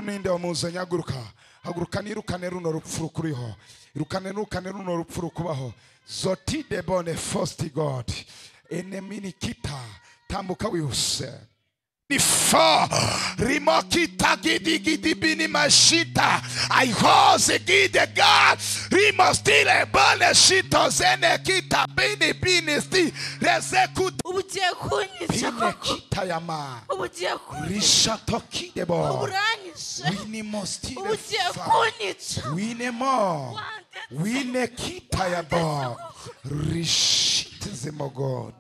ninde wamuzanye haguruka nirukane runo rupfu rukuriho irukane runo rupfu rukubaho zoti de bonne fosti God enemini kita tambuka wihuse before rimokita gidi bini mashita I hose gide God rimostile bone shito zene kita bini sti rezekut ubugiye kunyica kita yama ubugiye kunyica rishato kidebo uranyisha wini mostile ubugiye kunyica wine mo wine kita yabo rishitizemo God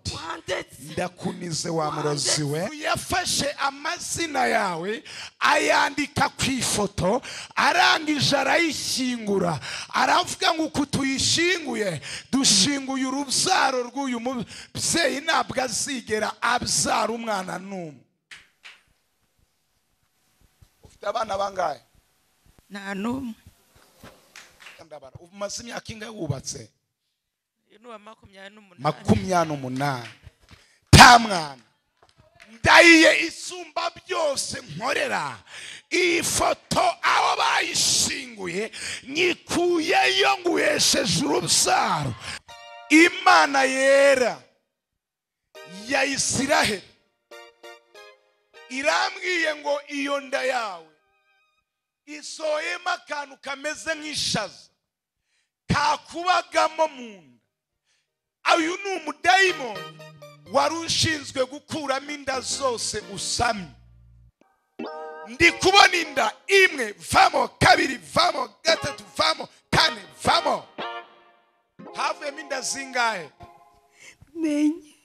ndakunize wa murozi we yafashe amazina yawe ayandika ku ifoto arangije arayishyingura aravuga ngo kutuyishinguye dushinguye urubyaro rw'uyu mubyeyi ntabwo azigera abyara umwana n'umwe. Ufite abana bangahe? nta n'umwe. Umaze imyaka ingahe wubatse? Inuwa 28. Ta mwana ndayiye isumba byose nkorera iyi foto aho bayishinguye nyikuyeyo nguhesheje urubyaro. Imana yera ya Isiraheli irambwiye ngo iyo nda yawe isoyemo akantu kameze nk'ishaza kakubagamo mu nda. Uyu ni umudayimoni wari ushinzwe gukuramo inda zose usamye. Ndi kubona inda imwe vamo, kabiri vamo, gatatu vamo, kane vamo. Havuyemo inda zingahe? menye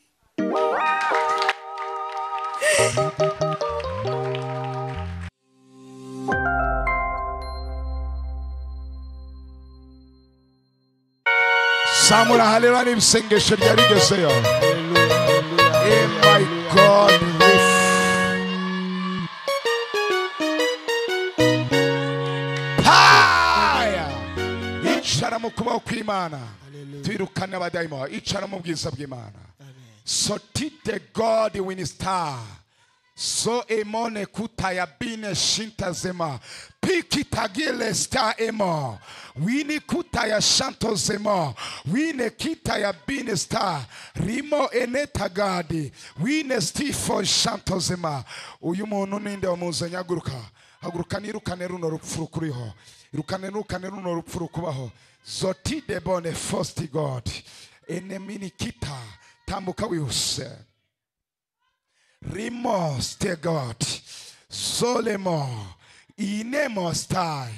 Samura haleluya n'ibisengesho ryari rigezeyo. Oh my God. Icara mu kubaho kw'Imana. Twirukane abadayimoni. Icara mu bwiza bw'Imana. So tite God win star. So emone kutaya bine shintazema. Piki tagile star emo. Wini kutaya shantozema. Wine kitaya bine star. Rimo eneta gadi. Wine stifo shantozema. Uyu muntu ninde wamuzanye haguruka nirukane runo rupfu rukuriho irukane runo rupfu rukubaho zoti de bonne fosti God enemini kita tambuka wihuse rimos te God solemo inemo stai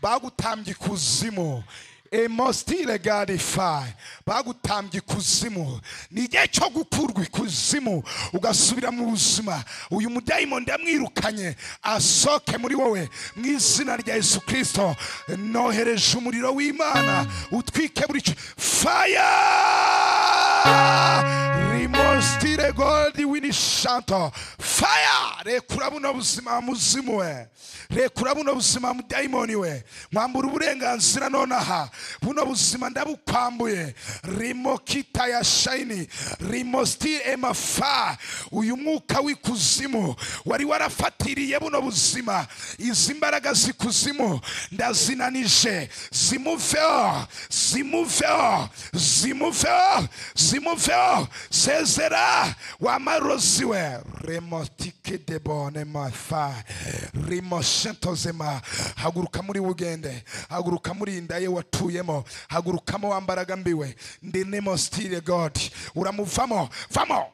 bagutambye kuzimu emostile gadify bagutambye kuzimu nije cyo gukurwa kuzimu ugasubira mu buzima. Uyu mudayimoni ndamwirukanye asoke muri wowe mu izina rya Yesu Kristo. Nohereje umuriro w'Imana utwike buri fire rimostile gold winishanto fire rekura buno buzima muzimu we rekura buno buzima mudayimoni we mwambura uburenganzira nonaha buno buzima ndabukwambuye rimo kita ya shaini rimosti emafa. Uyu mwuka w'ikuzimu wari warafatiriye buno buzima izi mbaraga zikuzimu ndazinanije zimuveo sezera wa marozi we remotike de bone mafa rimoshentozema. Haguruka muri ugende, haguruka muri indaye watuyemo, hagurukamo wambaraga mbiwe ndinemo stile God uramuvamo vamo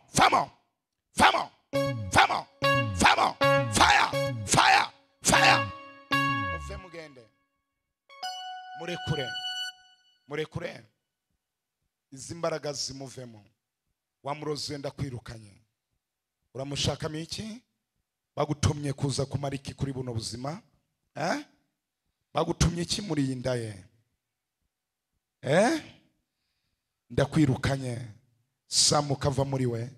fire muve mugende murekure izi mbaraga zimuvemo. Wamurozi ndakwirukanye. Uramushakamo iki? Bagutumye kuza kumara iki kuri buno buzima? Bagutumye iki muri iyi ndaye? Ndakwirukanye. Zamuka va muri we.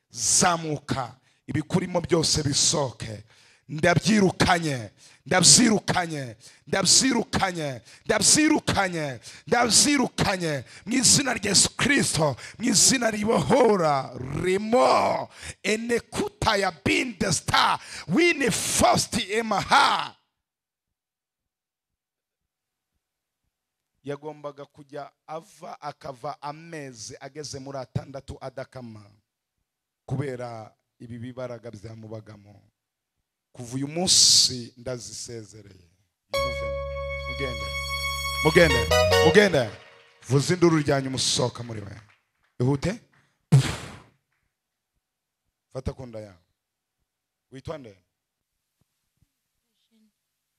Zamuka ibikurimo byose bisoke. ndabyirukanye, ndabyirukanye, ndabyirukanye, ndabyirukanye, ndabyirukanye mu izina rya Yesu Kristo, mu izina ribohora rimo enekuta ya binde star wini fosti emaha. Yagombaga kujya akava amezi ageze muri 6 adakama kubera ibi bibaraga byamubagamo. Kuva uyu munsi ndazisezereye. Mugende vuza induru ryanyu musohoka muri we. Ihute fata kunda yawe. Witwa nde?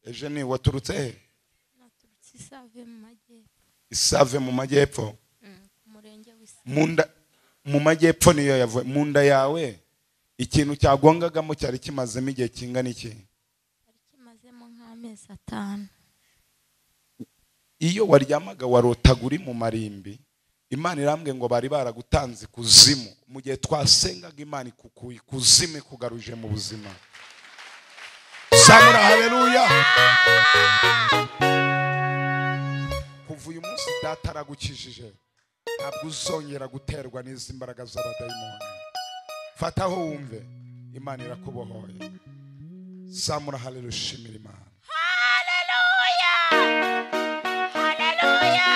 Eugenie. Waturutse he? Isave mu majyepfo. Mu majyepfo niyo yavuye. Mu nda yawe ikintu cyagongagamo cyari kimazemo igihe kingana iki? Cyari kimazemo nk'amezi 5. Iyo waryamaga warotaga uri mu marimbi, Imana irambwe ngo bari baragutanze kuzimu. Mu gihe twasengaga Imana ikukuye kuzimu kugaruje mu buzima. Samura haleluya. Kuva uyu munsi data aragukijije, ntabwo uzongera guterwa n'izi mbaraga z'abadayimoni. Fataho wumve Imana irakubohoye. Samura haleluya, shimira Imana. Haleluya, haleluya.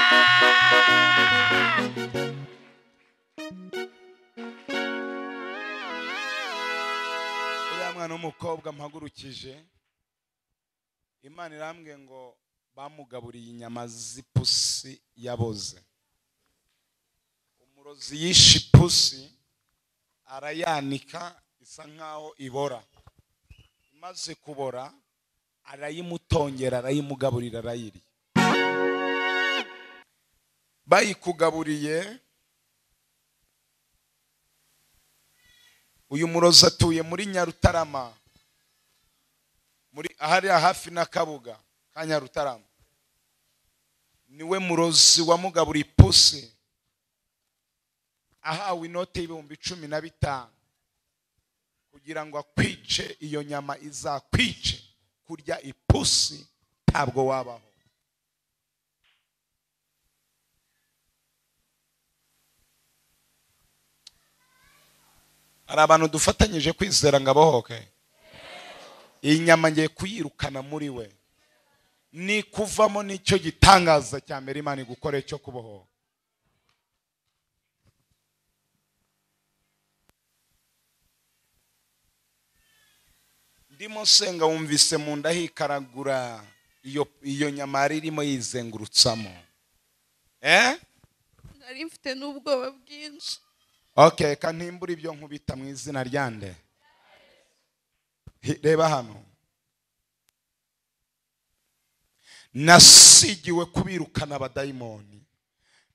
Uriya mwana w'umukobwa mpagurukije, Imana irambwe ngo bamugaburiye inyama z'ipusi yaboze. Umurozi yishe ipusi arayanika isa nkaho ibora. Imaze kubora arayimutongera, arayimugaburira, arayirya. Bayikugaburiye, uyu murozi atuye muri Nyarutarama, muri ahari hafi na Kabuga ka Nyarutarama. Niwe murozi wamugaburiye ipusi, ahawe inote y'ibihumbi 15 kugira ngo akwice. Iyo nyama izakwice, kurya ipusi ntabwo wabaho. Hari abantu dufatanyije kwizera ngo abohoke. Iyi nyama ngiye kuyirukana muri we, ni kuvamo nicyo gitangaza cya mbere Imana igukore cyo kubohoka. Ndimo senga wumvise mu nda hikaragura, iyo nyama irimo yizengurutsamo. Nari mfite n'ubwoba bwinshi. Okay, kantimbura ibyo nkubita mu izina ryande. Reba hano. Nasigiwe kubirukana abadayimoni.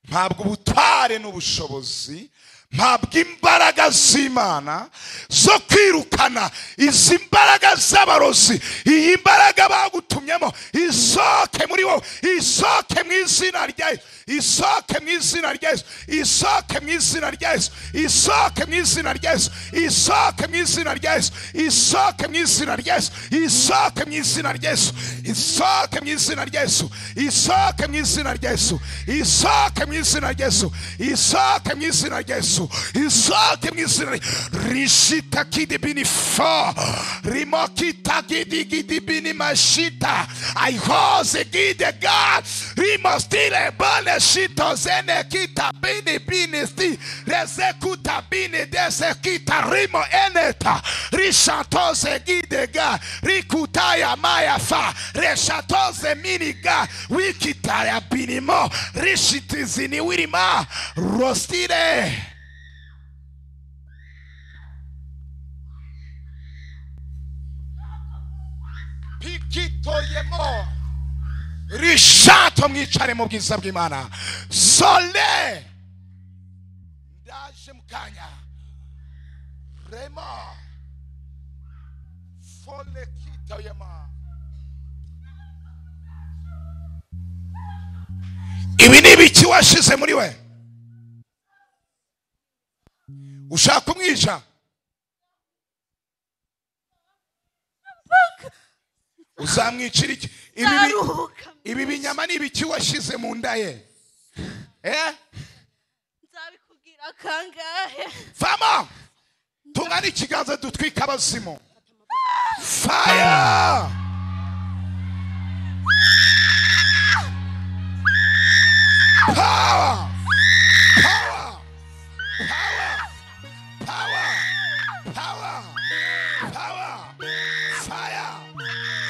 Ntabwo ubutware n'ubushobozi, ntabwo imbaraga z'Imana zo kwirukana izi mbaraga z'abarozi. Iyi mbaraga bagutumyemo isoke muri wowe, isoke mu izina rya Yesu, isoke mu izina rya Yesu, isoke mu izina rya Yesu, isoke mu izina rya Yesu, isoke mu izina rya Yesu, isoke mu izina rya Yesu, isoke mu izina rya Yesu, isoke mu izina rya Yesu, isoke mu izina rya Yesu, isoke mu izina rya Yesu, isoke mu izina rya Yesu, isoke mu izina rishita kidibini fa rimokita gidi mashita aihoze gide God rimostile bale shito zene kita bini sti rezekuta bini desekita rimo eneta rishatoze gide God rikutaya maya fa reshatoze mini God wikitaya binimo rishitizini wirima rostile. Pikitoyemo rishato mwicare mu bwiza bw'Imana. Sole ndaje mukanya rema fole kitoyema. Ibi ni biki washize muri we? Ushaka umwisha? uzamwicira iki? Ibi binyama ni ibiki washyize mu nda ye? nzabikubwira kangahe? Vamo, tungana ikiganza dutwika abazimu. Fire! Power! Power! Power! Power! Power! Power! Fire!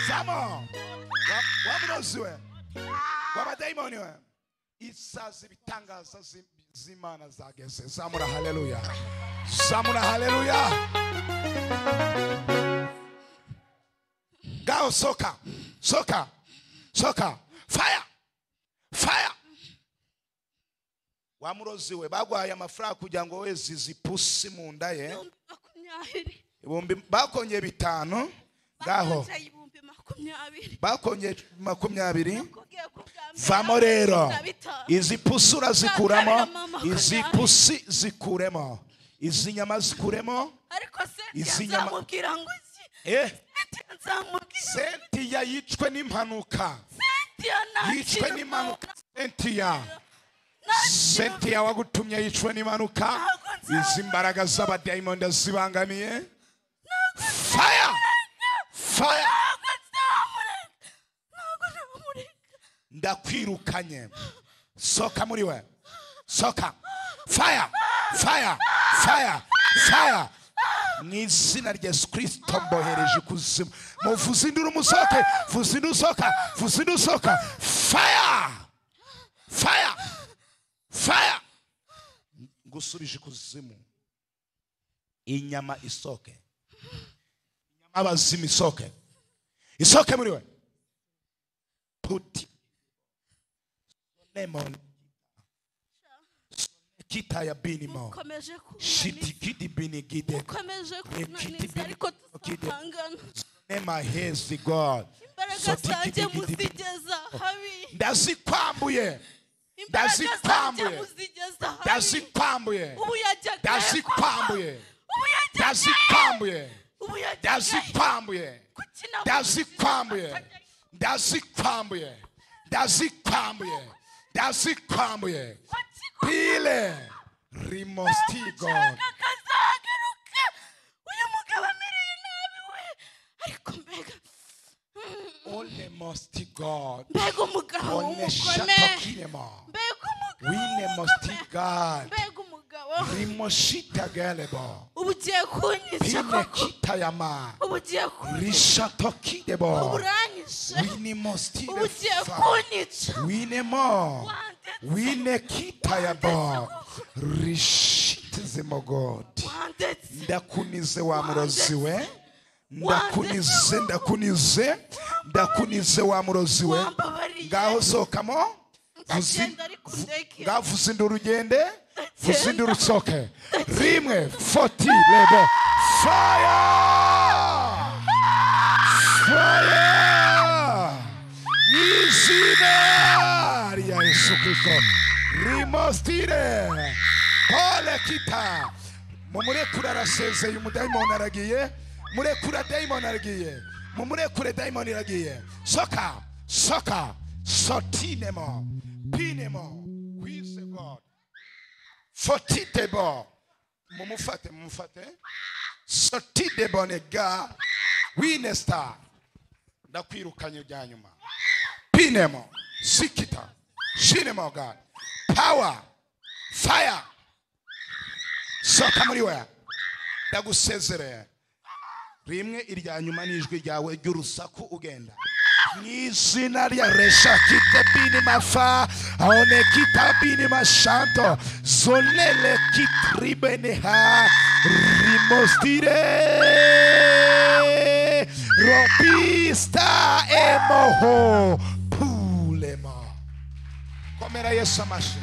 Vamo! Wamuroziwe. Wabadayimoni we. Isazi ibitangaza z'Imana zageze. Zamura haleluya. Zamura haleluya. Gao soka. Soka. Soka. Fire. Fire. Wamuroziwe bagwaye amafaranga kugira ngo wezi zipusi mu nda ye. Ibumbi bakonye 5 gaho. Bakonye 20. Vamo rero. Izi pusura zikuramo. Izi pusi zikuremo. Izi nyama zikuremo. Izi nyama. Sentiya yicwe n'impanuka. Yicwe n'impanuka. Sentiya wagutumye yicwe n'impanuka. Izi mbaraga z'abadayimoni ndazibangamiye. Fire! Fire! Ndakwirukanye. Soka muri we. Soka. Fire! Fire! Fire! Fire! N'izina rya Yesu Kristo mbohereje kuzimu. Muvuze induru musoke. Vuze induru soka. Vuze induru soka. Fire! Fire! Fire! Ngusubije kuzimu. Inyama isoke. Inyama abazimu isoke. Isoke muri we. Puti. Lemon. Kita ya binimo. Shiti kidi bini gide. Kiti bini gide. Nema hezi God. Ndazikwambuye. Ndazikwambuye. Ndazikwambuye. Ndazikwambuye. Ndazikwambuye. Ndazikwambuye. Ndazikwambuye. Ndazikwambuye. Ndazikwambuye. Ndazikwambuye. Pile. Rimosti God. Only mosti God. Only shatokinema. Wine mosti God. Rimoshita galebo. Pile kita yama. Rishatokidebo. Wine mosti defa. Wine mo. Wine kita yabo. Rishitizemo God. Ndakunize wa muroziwe. Ndakunize, ndakunize. Ndakunize wa muroziwe. Ngaho sokamo. Ngaho vuzinduru ugende. Vuzinduru soke. Rimwe 40 lebo. Fire! Fire! Izina ya Yesu Kristo. Rimostire. Pole kita. Mumurekura arasezeye umudayimoni aragiye. Murekura dayimoni aragiye. Mumurekure dayimoni aragiye. Soka. Soka. Sotinemo. Pinemo. We is God. Fotitebo. Mumufate. Mumufate. Sotidebo nega. Winesta. Ndakwirukanye bya nyuma. Pinemo. Sikita. Shinemo God. Power. Fire. Soka muri we. Ndagusezereye. Rimwe irya nyuma n'ijwi ryawe ry'urusaku ugenda. N'izina rya resha kitebini mafa. Aone kitabini mashanto. Zonele kitribeneha. Rimostire. Robista emoho. Pulema. Komera Yesu amashi.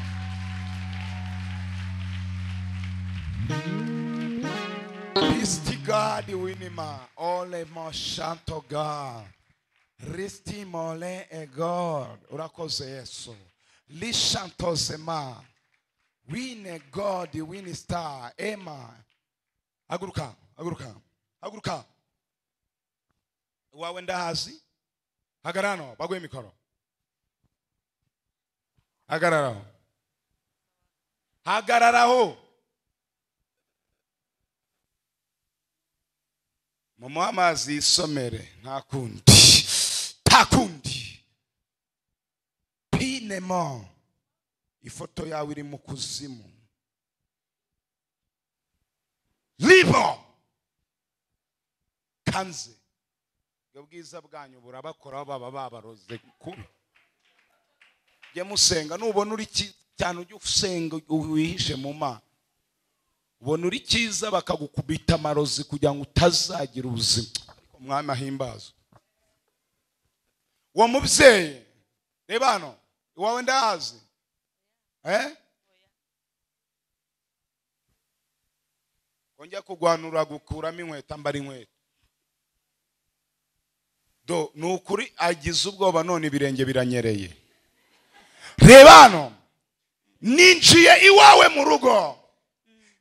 Risti God winima. Ole mo shanto God. Risti mole e God. Urakoze Yesu. Li shanto zema. Wine God wini star. Ema. Aguruka. Aguruka. Aguruka. Wawe ndahazi. hagarano bagwe mikoro hagararaho hagararaho mama amazi isomere nta kundi pinemo ifoto yawe iri mu kuzimu libo kanze ubwiza bwanyu burabakora baba babaroze kubi je musenga nubona uri cyane ujye usenga wihishe mu mana ubona uri cyiza bakagukubita amarozi kugira ngo utazagira ubuzima ariko mwami ahimbazo uwo mubyeyi reba hano iwawe ndahazi kongera kugwanura gukuramo inkweto ambara inkweto do nukuri agize ubwoba none ibirenge biranyereye reba hano ninjiye iwawe mu rugo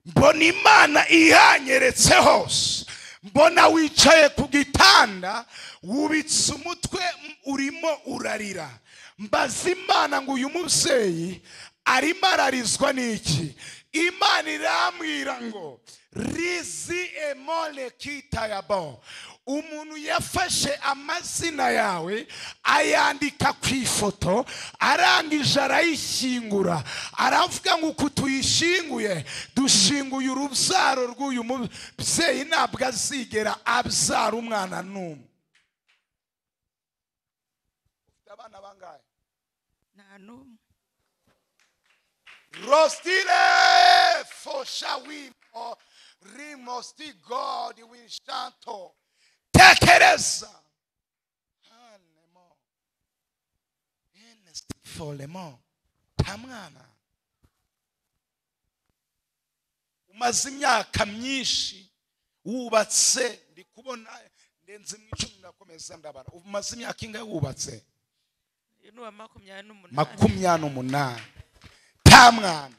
mbona Imana ihanyeretse hose mbona wicaye ku gitanda wubitse umutwe urimo urarira mbaza Imana ngo uyu mubyeyi arimo ararizwa n'iki Imana irambwira ngo rizi emole kitayabo umuntu yafashe amazina yawe ayandika ku ifoto arangije arayishyingura aravuga ngo uku tuyishinguye dushinguye urubyaro rw'uyu mubyeyi ntabwo azigera abyara umwana n'umwe ufite abana bangahe nta n'umwe rostile foshawimo rimosti God winshanto tekereza hanemo enesti folemo tamwana umaze imyaka myinshi wubatse ndi kubona ndenze mu 10 ndakomeza ndabara umaze imyaka ingahe wubatse ni wa 28 tamwana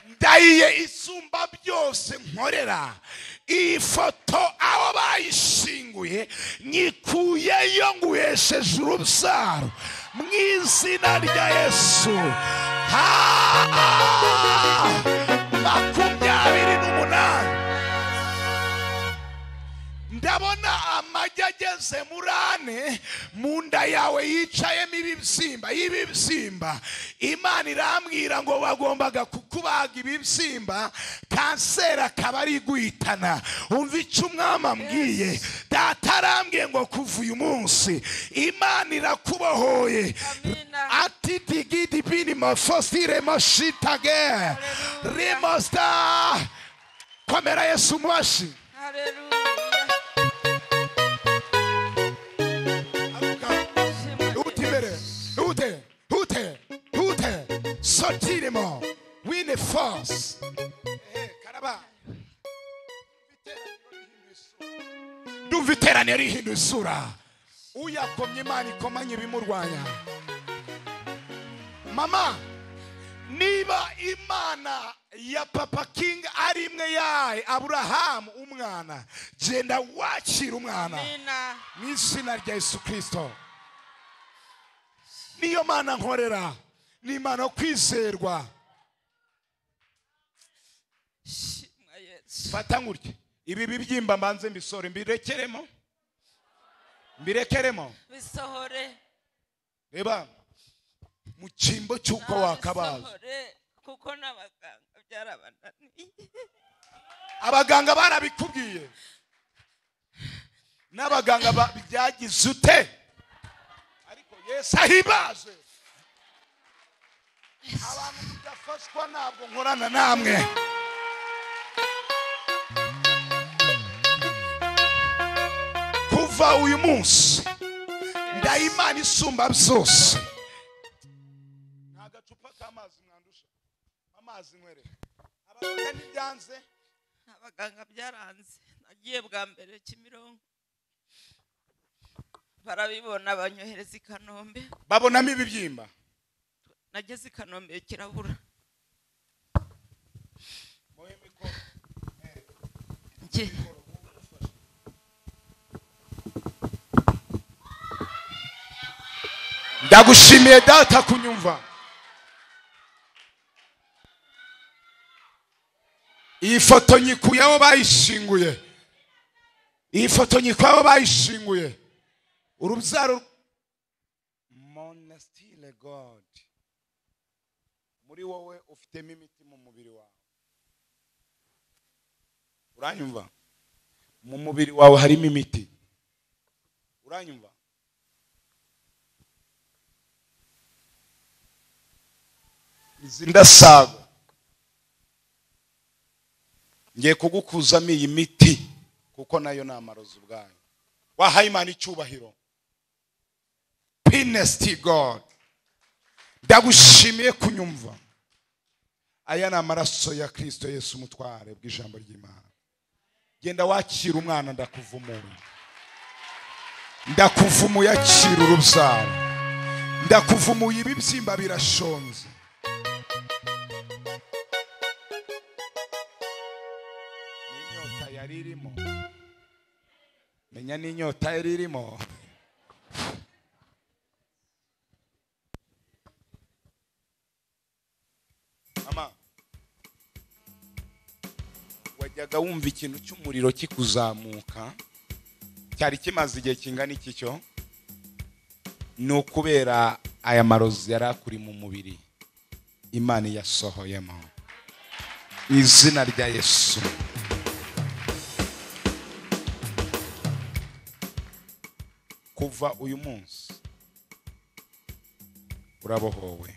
ndayiye isumba byose nkorera iyi foto aho bayishinguye nyikuyeyo nguhesheje urubyaro mu izina rya Yesu 28 ndabona amajya ageze muri 4 mu nda yawe yicayemo ibibyimba Imana irambwira ngo bagombaga kukubaga ibibyimba kanseri akaba ari guhitana umva icyo umwami ambwiye data arambwiye ngo kuva uyu munsi Imana irakubohoye ati digidi bini mafostire mashitage rimosta komera Yesu mwashi haleluya Sotiremo win force karaba duviterane rihinduye isura uyakomye Imana ikomanye bimurwanya mama niba Imana ya papa king ari imwe yaye Abraham umwana genda wakira umwana mu izina rya Yesu Kristo niyo Mana nkorera ni Imana kwizerwa fata ngurye ibi bibyimba mbanze mbisore mbirekeremo bisohore reba mu cyimbo cyuko wakabaza kuko n'abaganga byarabananiye abaganga barabikubwiye n'abaganga byagize ute ariko Yesu ahibaze abantu mudafashwa ntabwo nkorana namwe kuva uyu munsi Dayimoni isumba byose nta gacupa k'amazi mwandusha amazi nywere abaganga ntibyanze abaganga byaranze nagiye bwa mbere Kimironko barabibona banyohereza i Kanombe babonamo ibibyimba nageze i Kanombe kirabura ndagushimiye data kunyumva. Iyi foto nyikuyeho bayishinguye. Iyi foto nyikuyeho bayishinguye. Urubyaro monastile God. Muri wowe ufitemo imiti mu mubiri wawe. Uranyumva? Mu mubiri wawe harimo imiti. Uranyumva? Izindasago. Ngiye kugukuzamo iyi miti kuko nayo namarozi ubwayo. Wahaye Imana icyubahiro. Pinesty God. Ndagushimiye kunyumva. Aya ni amaraso ya Kristo Yesu umutware bw'ijambo ry'Imana. Genda wakira umwana ndakuvumuye. Ndakuvumuye akira urubyaro. Ndakuvumuye ibibyimba birashonze. N'inyota yari irimo. Menya n'inyota yari irimo. Mama, wajyaga wumva ikintu cy'umuriro kikuzamuka, cyari kimaze igihe kingana iki cyo? Ni ukubera aya marozi yari akuri mu mubiri Imana yasohoyemo. Izina rya Yesu. Kuva uyu munsi urabohowe.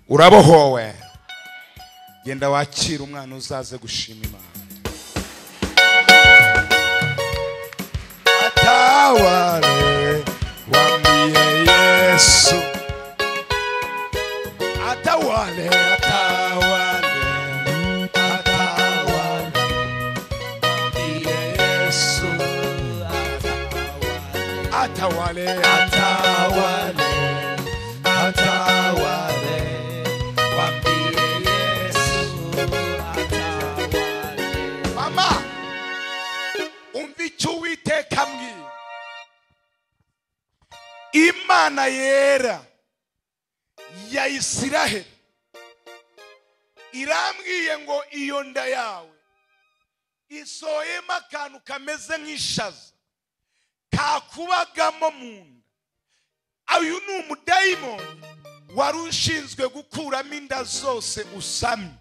Urabohowe. Genda wakira umwana uzaze gushima Imana. Atawale wambie Yesu. Atawale, atawale, atawale wambie Yesu. Atawale, atawale, atawale wambie Yesu. Atawale. Mama, umvicho Uwiteka mbwira. Imana yera ya Isiraheli irambwiye ngo iyo nda yawe isoyemo akantu kameze nk'ishaza kakubagamo mu nda. Uyu ni umudayimoni wari ushinzwe gukuramo inda zose usamye.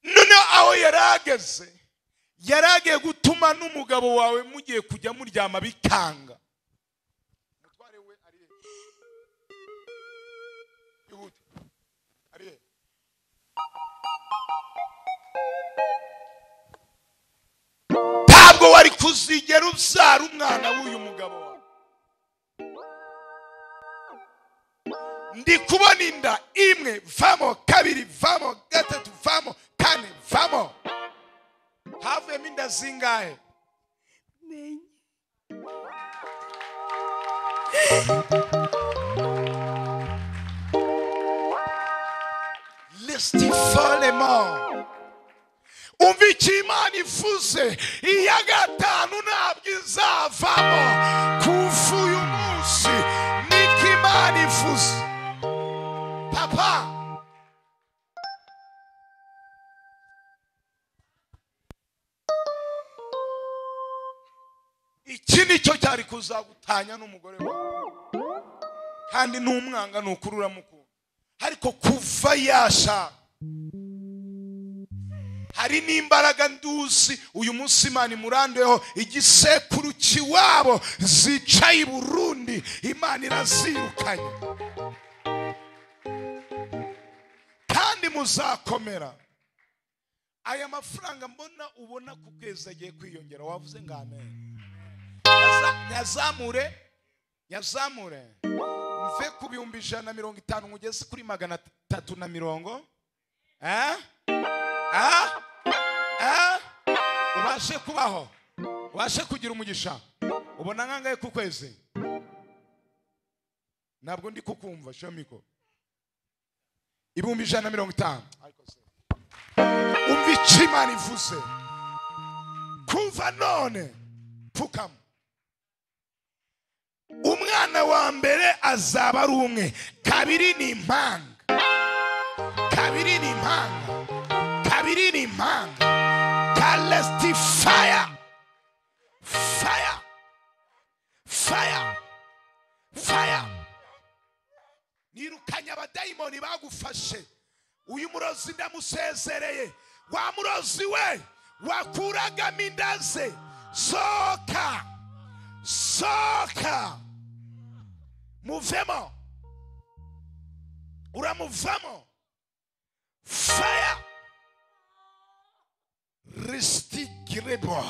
None aho yarageze yaragiye gutuma n'umugabo wawe mugiye kujya muryama bikanga. Mutware we ari Yuhudi ari ntabwo wari kuzigera ubyara umwana w'uyu mugabo wawe. Ndi kubona inda imwe vamo, kabiri vamo, gatatu vamo, kane vamo. Havuyemo inda zingahe? Nenye. Listifalemo. Umva icyo Imana ivuze. Iya gatanu ntabwo izavamo. Kuva uyu munsi niko Imana ivuze. Papa, iki nicyo cyari kuzagutanya n'umugore wawe. Kandi n'umwanga nukurura mukuru. Ariko kuva yasha hari n'imbaraga nduzi uyu munsi Imana imurandeho igisekuru kiwabo zicaye i Burundi. Imana irazirukanye. Kandi muzakomera. Aya mafaranga mbona ubona ku kwezi agiye kwiyongera. Wavuze ngo amen. Yazamure mve ku 150 ngugeze kuri 350. Ubashe kubaho, ubashe kugira umugisha. Ubona nkangaye ku kwezi? Ntabwo ndi kukumva shomiko. 150. Umva icyo Imana ivuze. Kuva none pfukama. umwana wa mbere azaba ari umwe, kabiri ni impanga, kabiri ni impanga, kabiri ni impanga. Kalesti fire, fire, fire, fire. Nirukanye abadayimoni bagufashe. Uyu murozi ndamusezereye. Wa murozi we wakuragamo inda ze, soka, soka, muvemo, uramuvamo. Fire, ristikirebo.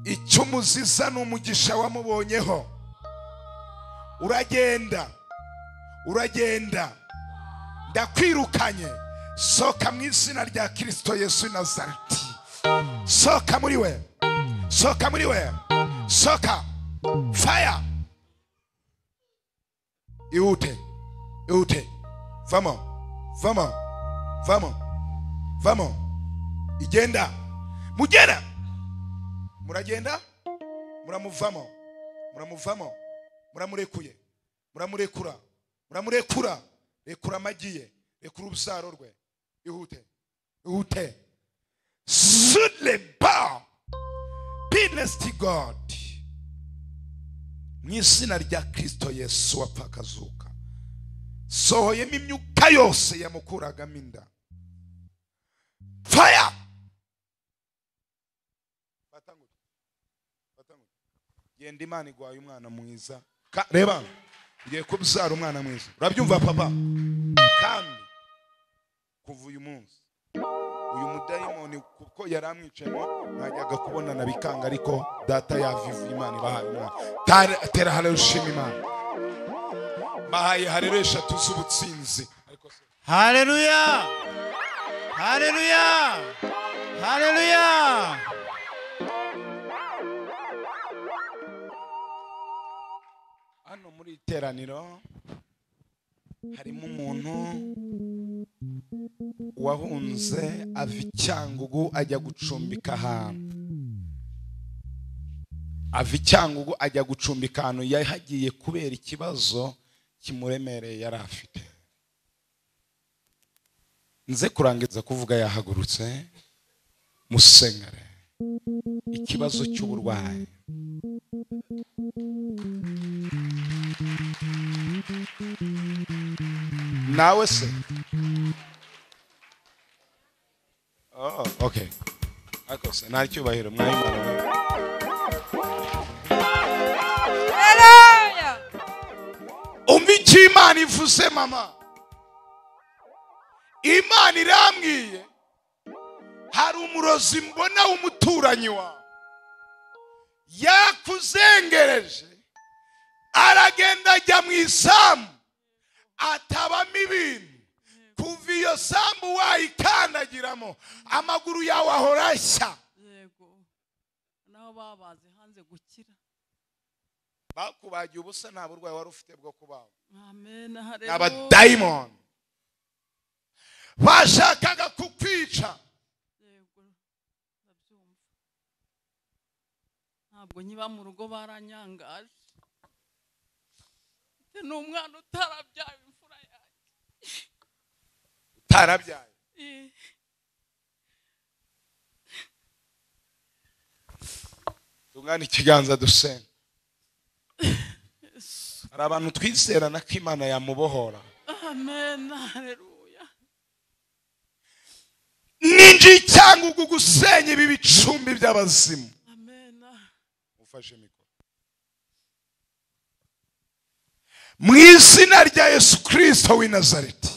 Icyo umuziza n'umugisha wamubonyeho. Uragenda, uragenda, ndakwirukanye. Soka mu izina rya Kristo Yesu Nazareti. Soka muri we, soka muri we, soka. Fire, ihute, ihute. Vamo, vamo, vamo, vamo. Igenda, mugenda, muragenda, muramuvamo, muramuvamo, muramurekuye, muramurekura, muramurekura. Rekura amagiye, rekura ubusaro rwe. Ihute, ihute. Sudleba, blessed God. Mu izina rya Kristo Yesu wapfa akazuka. Sohoyemo imyuka yose yamukuragamo inda. Fire. Batanguye, batanguye. Genda Imana igwaye umwana mwiza. Reba, ugiye kubyara umwana mwiza. Urabyumva papa? Kandi kuva uyu munsi uyu mudayimoni kuko yaramwicemo najyaga kubonana bikanga, ariko data yavivu Imana ibahaye umwana. Tera haleluya Imana. Bahaye haleluya eshatu z'ubutsinzi. Haleluya, haleluya, haleluya. Hano muri iteraniro harimo umuntu wahunze ava icyangugu ajya gucumbika ahantu. Ava icyangugu ajya gucumbika ahantu yahagiye kubera ikibazo kimuremereye yari afite. Nze kurangiza kuvuga yahagurutse musengere ikibazo cy'uburwayi. Nawe se? Oh, okay. Akose nta cyubahiro mwayimana. Haleluya. Umva icyo Imana ivuze mama. Imana irambwiye hari umurozi mbona w'umuturanyi wawe yakuzengereje, aragenda ajya mu isambu atabamo ibintu. Kuva iyo sambu wayikandagiramo amaguru yawe ahora ashya. Yego, naho babaze hanze gukira. Bakubagiye ubusa nta burwayi wari ufite bwo kubaho. Amen, haleluya. Abadayimoni bashakaga kukwica. Yego, ndabyumva. Ntabwo nyiba mu rugo baranyangaje. Ni umwana utarabyaye imfura yanjye. Utarabyaye? Tungana ikiganza dusenga. Hari abantu twizerana ko Imana yamubohora. Amen, haleluya. Ninji cyangwa gusenya ibi bicumbi by'abazimu. Amen. Ufashe mikoro. Mu izina rya Yesu Kristo w'i Nazareti.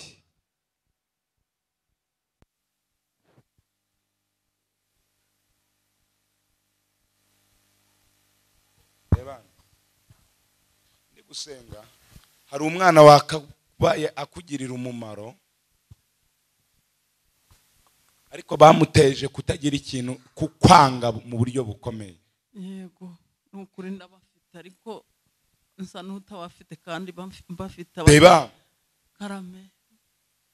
Ndi gusenga. Hari umwana wakabaye akugirira umumaro, ariko bamuteje kutagira ikintu kukwanga mu buryo bukomeye. Yego, nukuri ndabafite ariko nsa n'utabafite kandi mbafite. Reba karame,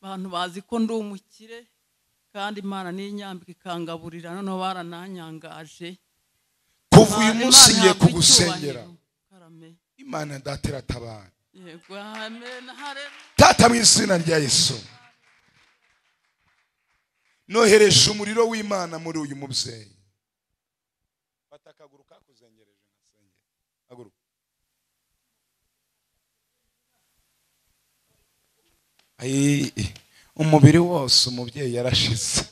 abantu bazi ko ndi umukire kandi Imana n'inyambika ikangaburira, noneho barananyangaje. kuva uyu munsi ngiye kugusengera. Imana ndatera tabara. Yego, amen. Haleluya. Tata mu izina rya Yesu, nohereje umuriro w'Imana muri uyu mubyeyi. Fata akaguru kakuzengereje nasengera. Aguru. Umubiri wose umubyeyi yarashize.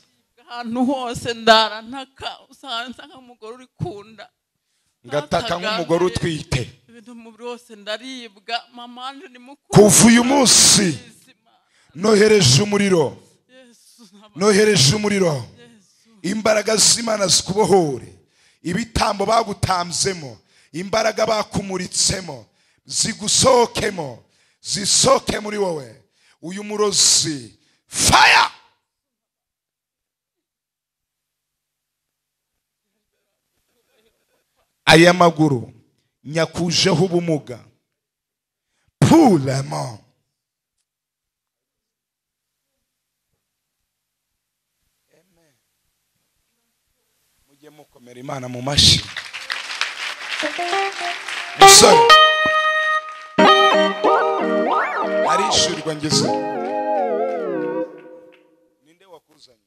Ahantu hose ndara ntaka usanza nk'umugore uri kunda. Ngataka nk'umugore utwite. Ibintu umubiri wose ndaribwa. Mama anje ni mukuru. Kuva uyu munsi nohereje umuriro. Nohereje umuriro. Imbaraga z'Imana zikubohore. Ibitambo bagutamzemo, imbaraga bakumuritsemo zigusohokemo, zisoke muri wowe. Uyu murozi fire. Aya maguru nyakujeho ubumuga. Pulemo. Mujye mukomera Imana mu mashi. Musore arishyurwa ngeze. Ninde wakuzanye?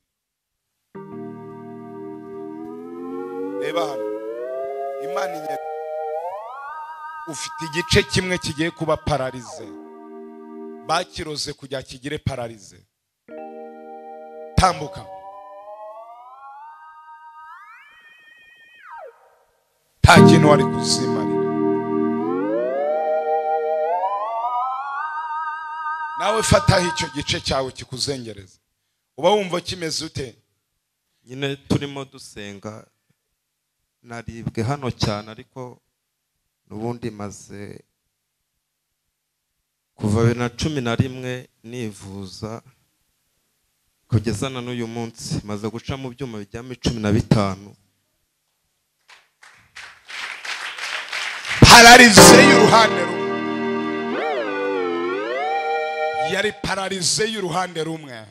Reba hano. Imana inyere. Ufite igice kimwe kigiye kuba paralize. Bakiroze kujya kigire paralize. Tambuka. Nta kintu wari kuzimarira. Nawe fataho icyo gice cyawe kikuzengereza. Uba wumva kimeze ute? Nyine turimo dusenga naribwe hano cyane, ariko nubundi maze kuva 2011 nivuza kugeza na n'uyu munsi maze guca mu byuma bijyamo 15. Paralize y'uruhande rumwe. Yari paralize y'uruhande rumwe.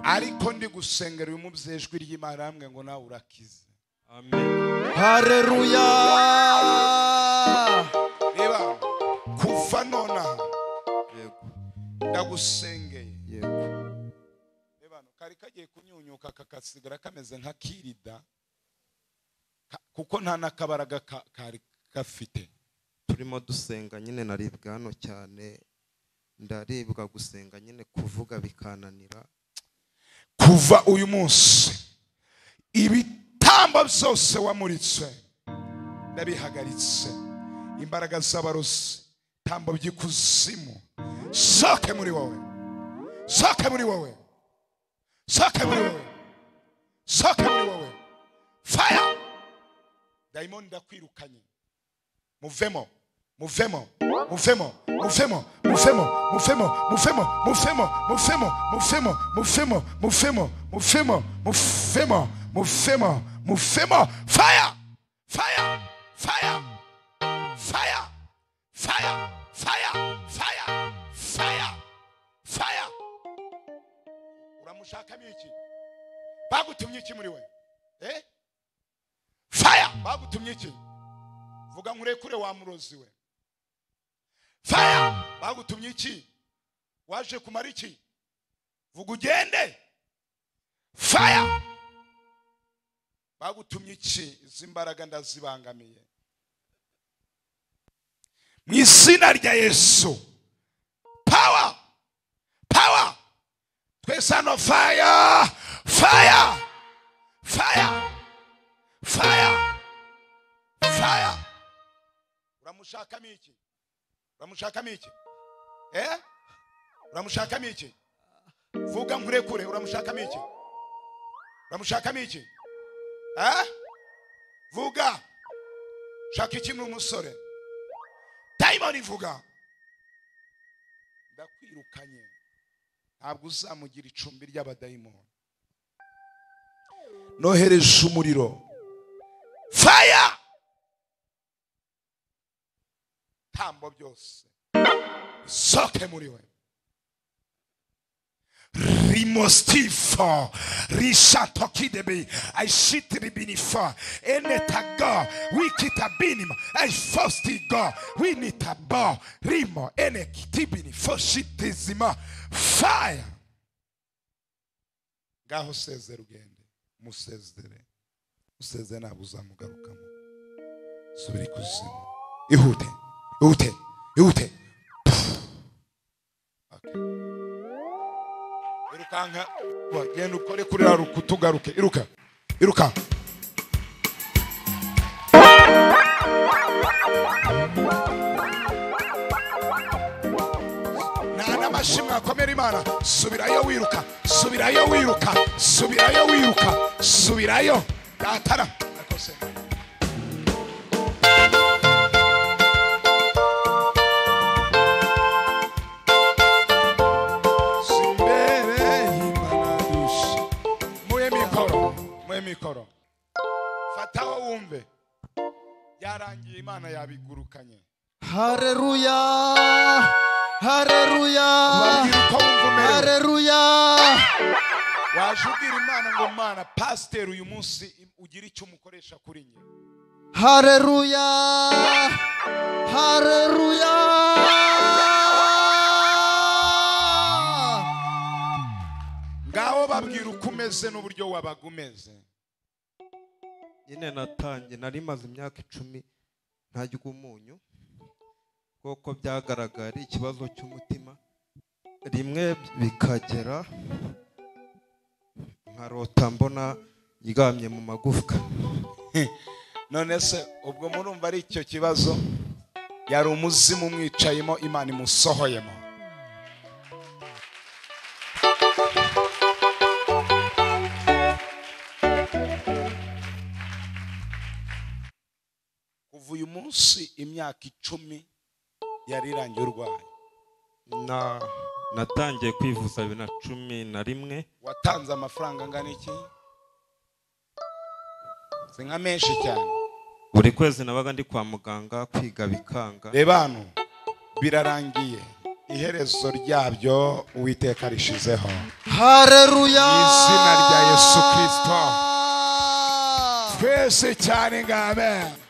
Ariko ndi gusengera uyu mubyeyi ijwi ry'Imana hamwe ngo nawe urakize. Amen. Haleluya. Reba kuva nona. Yego. Ndagusengeye. Yego. Reba kari kagiye kunyunyuka kakasigara kameze nka kirida. Kuko nta nakabaraga kari gafite. Turimo dusenga nyine naribwa hano cyane, ndaribwa gusenga nyine kuvuga bikananira. Kuva uyu munsi ibitambo byose wamuritse ndabihagaritse. Imbaraga z'abarozi, tambo by'ikuzimu soke muri wowe. Soke muri wowe. Soke muri wowe. Soke muri wowe. Fire. Dayimoni ndakwirukanye. Muvemo. Muvemo. Muvemo. Muvemo. Muvemo. Muvemo. Muvemo. Muvemo. Muvemo. Muvemo. Muvemo. Muvemo. Muvemo. Muvemo. Muvemo. Muvemo. Fire. Fire. Fire. Fire. Fire. Fire. Fire. Fire. Fire. Uramushaka miki? Bagutumye iki muri we? Fire. Bagutumye iki? Vuga nkurekure wa murozi we. Fire. Bagutumye iki? Waje kumara iki? Vuga ugende. Fire. Bagutumye iki? Izimbaraga ndazibangamiye. Mu izina rya Yesu. Power. Power. Twese hano fire. Fire. Fire. Fire. Fire. Uramushaka miki? Uramushaka miki? Uramushaka miki? Vuga nkurekure. Uramushaka miki? Uramushaka miki? Vuga. Shaka iki mu musore? Dayimoni vuga. Ndakwirukanye. Ntabwo uzamugira icumbi ry'abadayimoni. Nohereje umuriro. Fire. Tambo byose soke muri we. imostifa rishatokidebe aishitibinifa enetaga wikitabinima aifostiga winitaba rimo enekitibini foshitizima fire. Ngaho sezera ugende, musezere ntabwo uzamugarukamo. Subira ikuzimu, ihute. Okay. Irukanka, genda ukore kuri ra rukuta ugaruke. Iruka. N'amashimwe akomera Imana. Subirayo wiruka. Datara. Akose. Mikoro fataho wumve yarangiye Imana yabigurukanye. Haleluya. Wajubwira Imana ngo Mana pastor uyu munsi ugira icyo umukoresha kuri nye. Haleluya. Ngaho babwira uko umeze n'uburyo wabagumeze. Nyine natangiye nari maze imyaka 10 ntajya umunyu kuko byagaragara ikibazo cy'umutima rimwe bikagera nkarota mbona yigamye mu magufwa. None se ubwo murumva ari icyo kibazo yari umuzimu umwicayemo Imana imusohoyemo. Uyu munsi imyaka 10 yari irangiye urwaye. Natangiye kwivuza 2011. Watanze amafaranga angana iki? Singa menshi cyane. Buri kwezi nabaga ndi kwa muganga kwiga bikanga. Reba hano birarangiye. Iherezo ryabyo Uwiteka rishizeho. Haleluya. Izina rya Yesu Kristo. Twese cyane ngabe.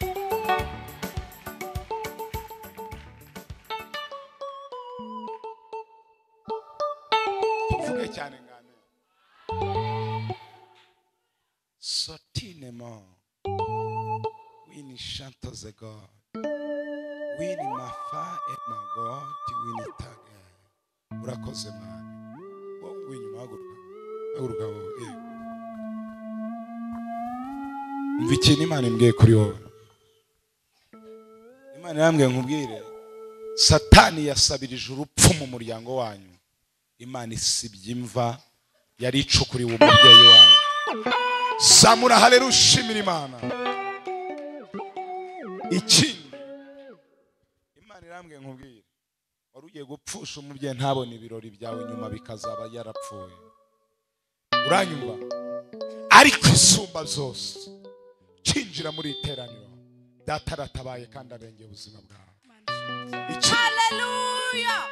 Sotinemo wini chantos de God wini mafa et ma God wini tage urakoze mani wowe winyuma haguruka wowe umva ikintu Imana imbwiye kuri wowe. Imana yambwiye nkubwire Satani yasabirije urupfu mu muryango wanyu. Imana isibye imva yari icukuriwe umubyeyi wanyu. Samura haleluya shimira Imana. Ikindi Imana irambwiye nkubwire wari ugiye gupfusha umubyeyi ntabone ibirori byawe nyuma bikazaba yarapfuye. Uranyumva? Ariko isumba zose cinjira muri iteraniro data aratabaye kandi arengeye ubuzima bwawe. Haleluya.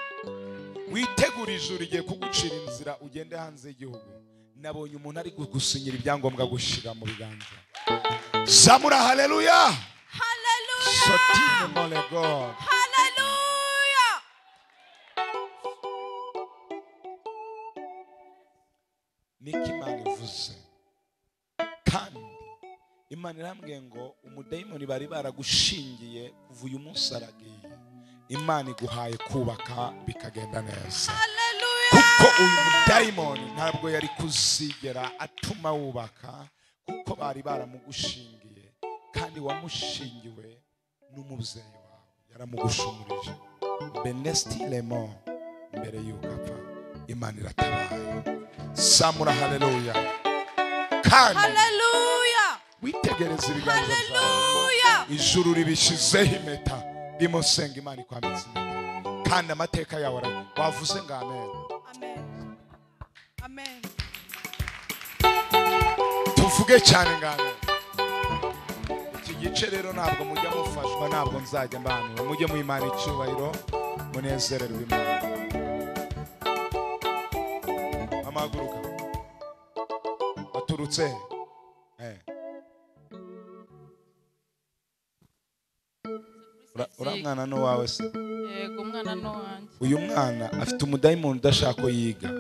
Witegura ijuru rigiye kugucira inzira ugende hanze y'igihugu. Nabonye umuntu ari gusinyira ibyangombwa gushira mu biganza. Zamura haleluya. Sotine mon le God. Haleluya. Niki Imana ivuze. Kandi Imana irambwiye ngo umudayimoni bari baragushingiye kuva uyu munsi aragiye. Imana iguhaye kubaka bikagenda neza. Kuko uyu mudayimoni ntabwo yari kuzigera atuma wubaka kuko bari baramugushingiye kandi wamushingiwe n'umubyeyi wawe yaramugushumurije. Benestilemo mbere y'uko apfa Imana iratabaye. Samura haleluya. Kandi haleluya. Witegereze ibiganza byawe. Ijuru ribishizeho impeta. Ndimo senga Imana ikwambitse impeta. Kandi amateka yawe wavuze ngo amen. Amen. Tuvuge cyane ngane. Iki gice rero ntabwo mujya mufashwa, ntabwo nzajya mbanura. Mujye mu Imana icyubahiro munezererwe Imana. haguruka. Waturutse uramwana no wawe se? Yego, umwana no wanjye. Uyu mwana afite umudayimoni udashaka ko yiga.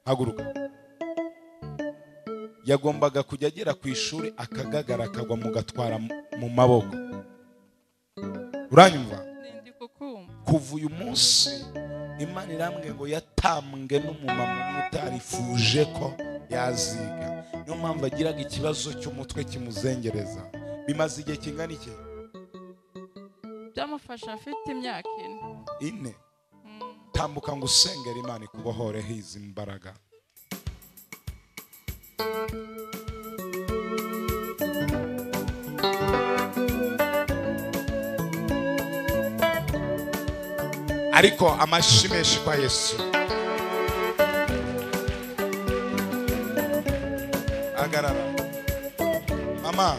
Haguruka. Yagombaga kujya agera ku ishuri akagagara akagwa mu gatwara mu maboko. Uranyumva? Ndi kukumva. Kuva uyu munsi Imana irambwiye ngo yatambwe n'umumama utarifuje ko yaziga. Niyo mpamvu agiraga ikibazo cy'umutwe kimuzengereza. Bimaze igihe kingana iki? Byamufasha afite imyaka 4. Tambuka ngo usengere Imana ikubohoreho izi mbaraga. Ariko amashimeshi kwa Yesu. Agarara. Mama,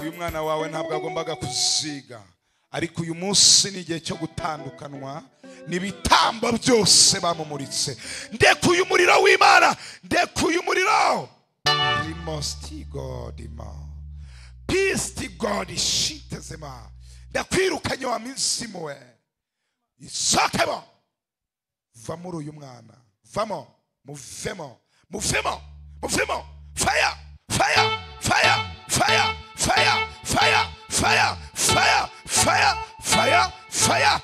uyu mwana wawe ntabwo agombaga kuziga. Ariko uyu munsi ni igihe cyo gutandukanwa n'ibitambo byose bamumuritse. Ndekuye umuriro w'Imana, ndekuye umuriro. Rimosti God ima. Pisti God ishitezema. Ndakwirukanye wa minsimu we. Isakebo. Va muri uyu mwana. Vamo, muvemo, muvemo, muvemo. Fire, fire, fire, fire, fire, fire, fire, fire, fire, fire, fire.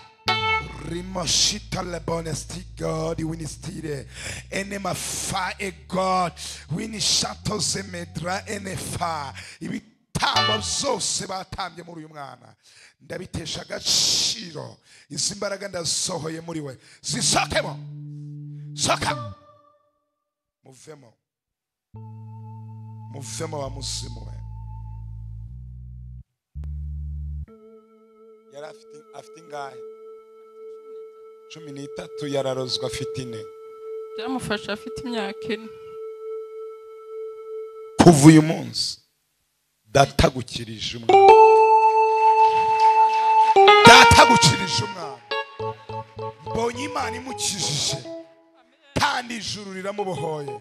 Rimoshita lebonesti God winistire enema fa e God winishato zemedra enefa. Ibitambo byose batambye muri uyu mwana ndabitesha agaciro. Izi mbaraga ndasohoye muri we zisokemo. Soka. Muvemo. Muvemo wa muzimu we. Yari afite ingahe? 13 yararozwa afite 4. Byamufasha afite imyaka 4. Kuva uyu munsi datagukirije umwana. Datagukirije umwana. Mbonye Imana imukijije kandi ijuru riramubohoye.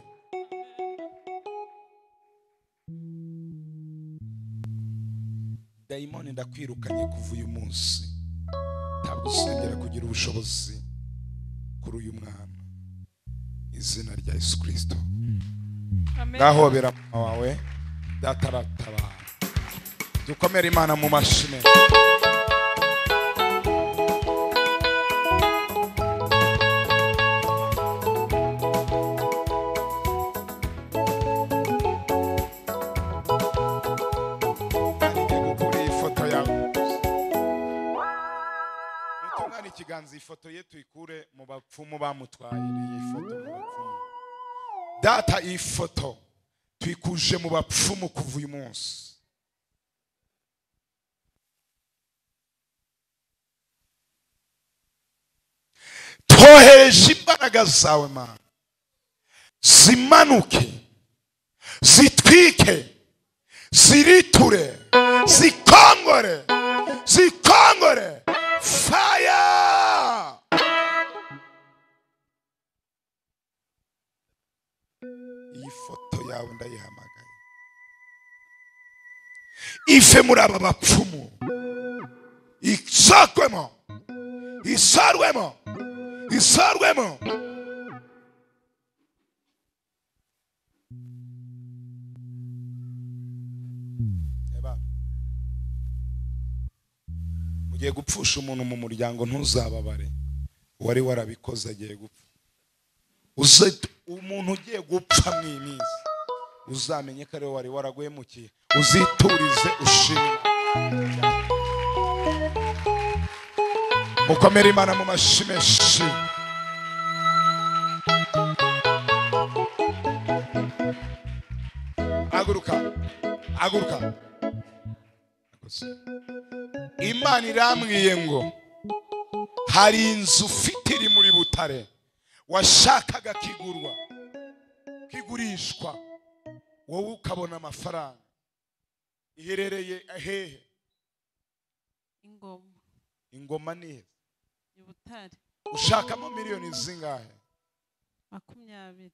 Dayimoni ndakwirukanye kuva uyu munsi. Ntabwo usengera kugira ubushobozi kuri uyu mwana. Izina rya Yesu Kristo. Ngahobera mama wawe dataratabara. Dukomere Imana mu mashine. Ikiganza ifoto ye tuyikure mu bapfumu bamutwaye. Iyi foto mu bapfumu. Data ifoto tuyikuje mu bapfumu kuva uyu munsi. Tohereje imbaraga zawe Mana. Zimanuke, zitwike, ziriture, zikongore, zikongore. Fire! Iyi foto yawe ndayihamagaye. Ife muri aba bapfumu. Isarwemo. Isarwemo. Isarwemo. Ugiye gupfusha umuntu mu muryango ntuzababare. Wari warabikoze agiye gupfa. Umuntu ugiye gupfa mw'iminsi uzamenye ko ari wari waraguhemukiye. Uziturize ushime. Mukomere Imana mu mashimeshi. Aguruka. Aguruka. Imana irambwiye ngo hari inzu ufite iri muri Butare washakaga kigurwa kigurishwa wowe ukabona amafaranga. Iherereye hehe? Ingoma. Ingoma ni Butare. Ushakamo miliyoni zingahe? 20.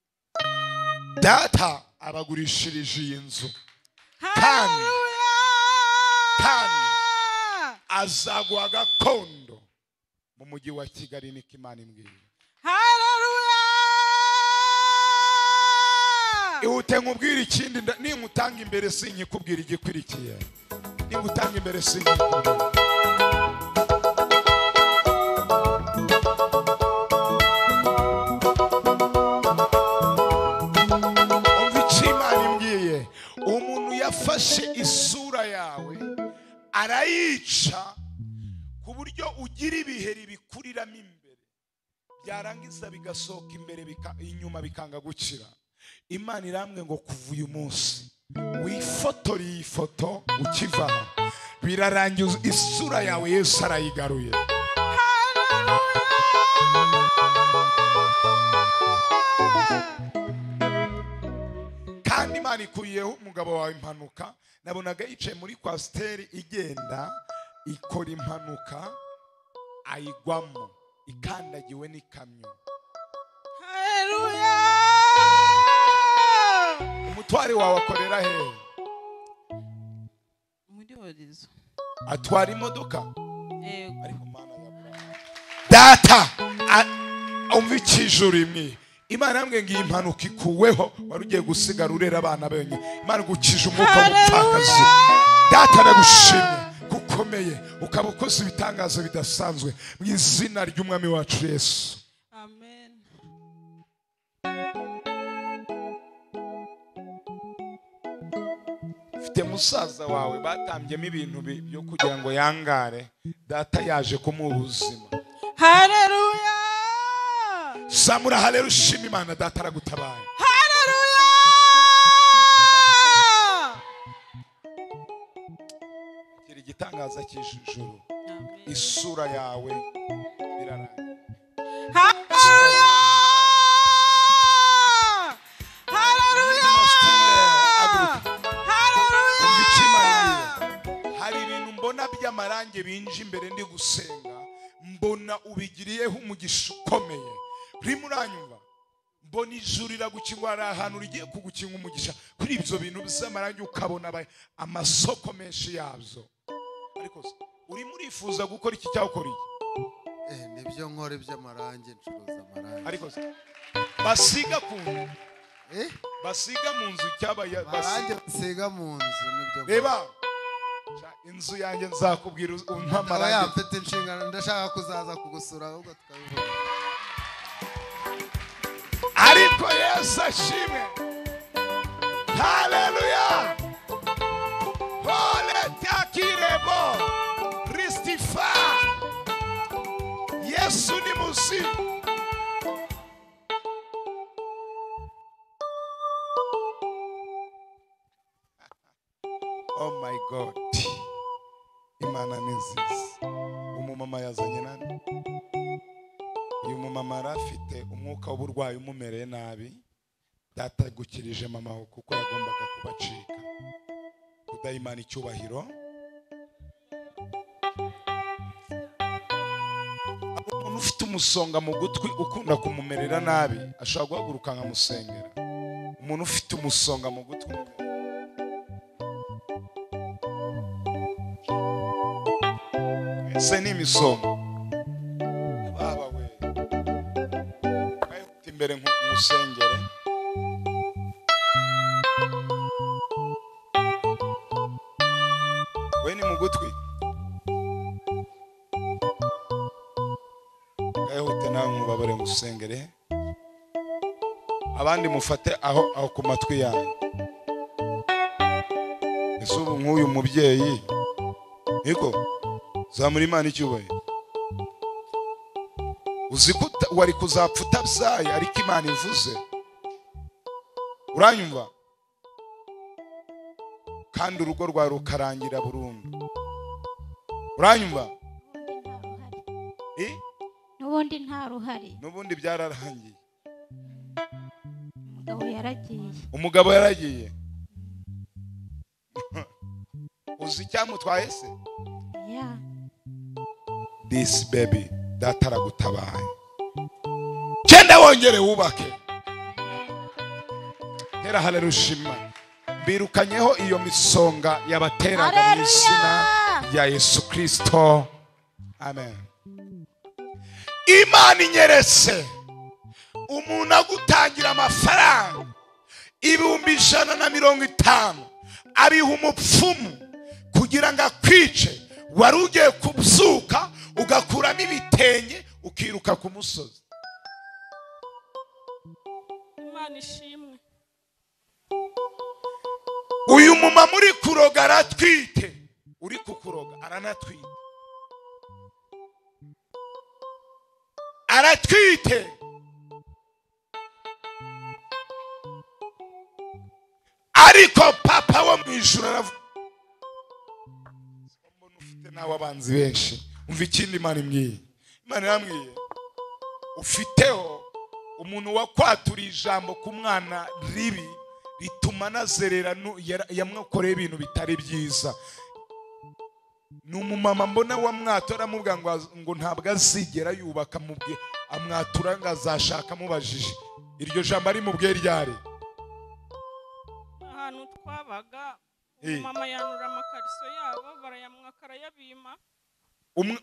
data abagurishirije iyi nzu kandi azaguha gakondo mu mujyi wa Kigali niko Imana imbwiye. Haleluya! Ihute nkubwira ikindi ninkutanga imbere sinkikubwira igikwirikiye. Ninkutanga imbere sinkikubwira. Umuntu yafashe isura yawe arayica ku buryo ugira ibiheri bikuriramo imbere byarangiza bigasohoka imbere inyuma bikanga gukira. Imana irambwe ngo kuva uyu munsi wifotora iyi foto ukiva birarangiza isura yawe Yesu arayigaruye. Kandi Imana ikuriyeho umugabo wawe impanuka. Nabonaga yicaye muri kwasiteri igenda ikora impanuka ayigwamo ikandagiwe n'ikamyo. Haleluya! Umutware wawe akorera he? Muri Horizo. Atwara imodoka? Yego. Ariko Mana ya data umva ikijuru imwe. Imana yambwiye ngo iyi mpanuka ikuweho wari ugiye gusigara urera abana benye. Imana gukije umwuka w'ubupfakazi. Data ndagushimye gukomeye ukaba ukoze ibitangazo bidasanzwe mu izina ry'umwami wacu Yesu. Amen. Ufite musaza wawe batambyemo ibintu byo kugira ngo yangare. Data yaje kumuha ubuzima. Haleluya! Samura haleluya, shima Imana data aragutabaye. Haleluya! Kiri igitangaza cy'ijuru. Amen. Isura yawe birarangiye. Haleluya! Haleluya! Haleluya! Hari ibintu mbona by'amarange binje imbere ndi gusenga, mbona ubigiriyeho umugisha ukomeye. Urimo uranyumva? Mbona ijuru riragukingwa, ari ahantu rigiye kugukinga umugisha kuri ibyo bintu by'amarange ukabona amasoko menshi yabyo. Ariko urimo urifuza gukora iki cyangwa ukora iki? Nibyo nkora iby'amarange, ncuruza amarange. Ariko basiga ku nzu. Basiga mu nzu cyabaya basiga mu nzu nibyo. Reba inzu yanjye nzakubwira umpamarange. Mfite inshingano ndashaka kuzaza kugusura ahubwo tukabivuga. Ariko Yesu ashimwe. Haleluya. Hole takirebo Ristifa. Yesu ni musi. Oh my God. Imana ni nziza. Umumama yazanye nani? Uyu mumama arafite umwuka w'uburwayi umumereye nabi. Data gukirije mama we kuko yagombaga kubacika. Dayimoni icyubahiro. Umuntu ufite umusonga mu gutwi ukunda kumumerera nabi ashobora guhaguruka nkamusengera. Umuntu ufite umusonga mu gutwi ese ni imisonga. Baba we bayifite imbere nk'umusengere. We ni mu gutwi. Bayihute nawe nkubabare ngusengere. Abandi mufate aho ku matwi yanyu. Ese ubu nk'uyu mubyeyi niko zamura Imana icyubahiro. Uzi ko wari kuzapfa utabyaye ariko Imana ivuze. Uranyumva? Kandi urugo rwawe rukarangira burundu. Uranyumva? Nubundi nta ruhari. Nubundi byararangiye. Umugabo yaragiye. Umugabo yaragiye. Uzi icyamutwaye se? Yeah. This baby data aragutabaye. Genda wongere wubake. Tera haleluya. Birukanyeho iyo misonga yabateraga mu izina rya Yesu Kristo. Amen. Imana inyeretse umuntu agutangira amafaranga 150 abiha umupfumu kugira ngo akwice. Wari ugiye kubyuka ugakuramo ibitenge ukiruka ku musozi. Imana ishimwe. Uyu mumama uri kuroga aratwite, uri kukuroga aranatwite, aratwite. Ariko papa wo mu ijuru aravuga, umuntu ufite nawe abanzi benshi. Umva ikindi Imana imbwiye. Imana yambwiye ufiteho umuntu wakwaturiye ijambo ku mwana ribi rituma nazerera yamwakoreye ibintu bitari byiza. Ni umumama mbona wamwatura aramubwira ngo ntabwo azigera yubaka, mubwiye amwatura ngo azashaka amubajije. Iryo jambo ari mubwiye ryari? Ahantu twabaga umumama yanura amakariso yabo barayamwaka arayabima.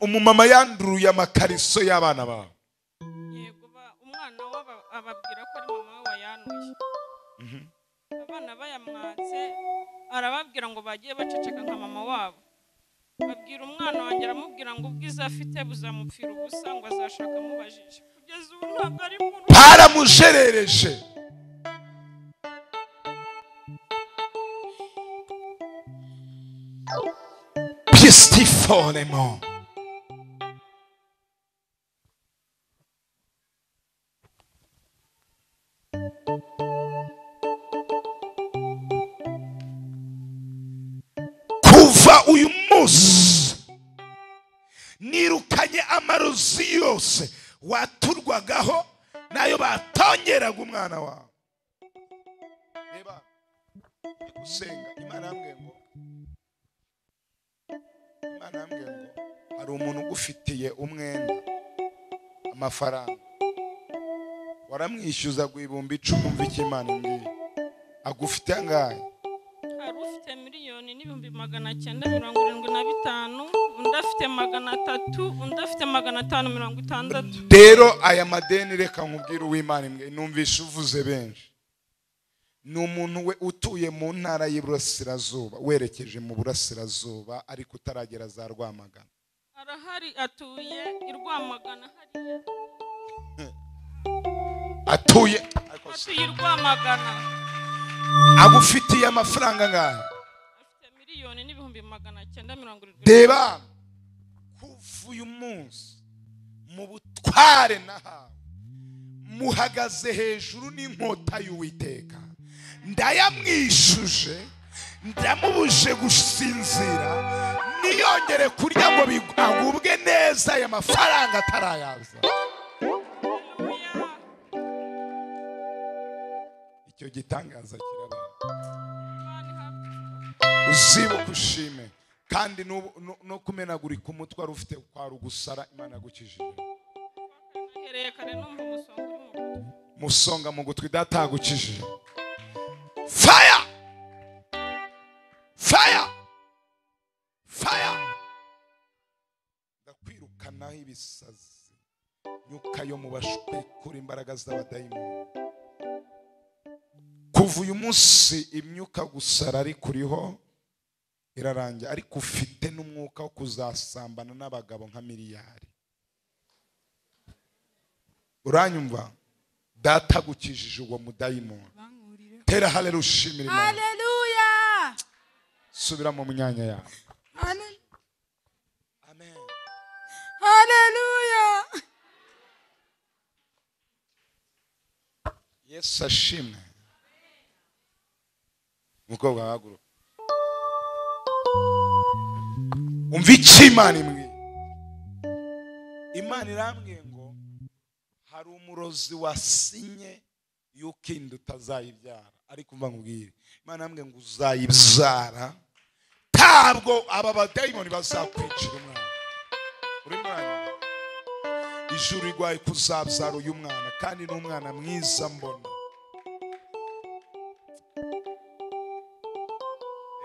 Umumama yanduruye amakariso y'abana bawe. Yego umwana ababwira ko ari mama we wayanuye. Abana bayamwatse arababwira ngo bagiye baceceka nka mama wabo. Babwira umwana wanjye aramubwira ngo ubwiza afite buzamupfira ubusa ngo azashaka amubajije. Kugeza ubu ntabwo ari mu rugo. Baramujerereje. Pistifolemo. Kuva uyu munsi nirukanye amarozi yose waturwagaho nayo batongeraga umwana wawe. Reba gusenga Imana yambwiye ngo hari umuntu ugufitiye umwenda amafaranga waramwishyuza guhibumba 10. Umva iki Imana imbwiye. Agufite angahe? Hari ufite 1,975,000, undi afite 300,000, undi afite 560. Rero aya madeni reka nkubwire uw'Imana imbwiye, numvishe uvuze benshi. Ni umuntu we utuye mu ntara y'Iburasirazuba werekeje mu Burasirazuba ariko utaragera za Rwamagana. Arahari atuye i Rwamagana hariya. Atuye i Rwamagana. Agufitiye amafaranga ngahe? Afite 1,970,000. Deba kuva uyu munsi mu butware nahawe muhagaze hejuru n'inkota y'Uwiteka. Ndayamwishuje, ndamubuje gusinzira, niyongere kurya ngo agubwe neza aya mafaranga atarayaza. Icyo gitangaza kiraba. Uzibuka ushime kandi no kumenagurika umutwe wari ufite kwa rugusara Imana yagukijije. Musonga mu gutwi data yagukijije. Fire! Fire! Fire! Ndakwirukanaho ibisazi. Nyuka yo mu bashwe kuri imbaraga z'abadayimoni. Kuva uyu munsi imyuka gusara ari kuriho irarangira, ariko ufite n'umwuka wo kuzasambana n'abagabo nka miliyari. Uranyumva? Data gukijije uwo mudayimoni. Tera haleluya ushimire Imana. Haleluya. Subira mu myanya yawe. Amen. Amen. Haleluya. Yesu ashimwe. Mukobwa waguru. Umva iki Imana imwe. Imana irambwiye ngo hari umurozi wasinye yuko inda utazayibyara, ariko umva nkubwire Imana yambwiye ngo uzayibyara. Ntabwo aba badayimoni bazakwicira umwana. Uri mwana ijuru rigwaye kuzabyara uyu mwana kandi n'umwana mwiza mbona.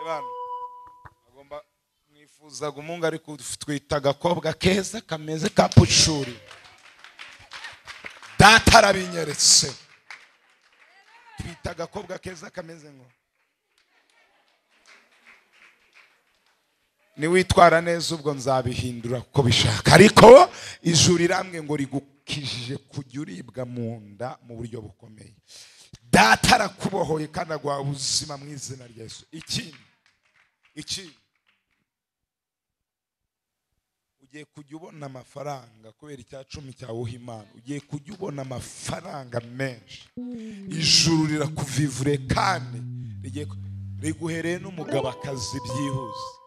Reba agomba mwifuza gumunga ariko twita agakobwa keza kameze kapushuri. Data arabinyeretse. Twita agakobwa keza kameze ngo. Ni witwara neza ubwo nzabihindura kuko bishaka. Ariko ijuru iramwe ngo rigukijije kujya uribwa mu nda mu buryo bukomeye. Data arakubohoye kandi agwa ubuzima mu izina rya Yesu. Iki ugiye kujya ubona amafaranga kubera icya 10 cyawe Imana. Ugiye kujya ubona amafaranga menshi. Ijuru rirakuvivure kandi rigiye riguhereye n'umugabo akazi byihuse.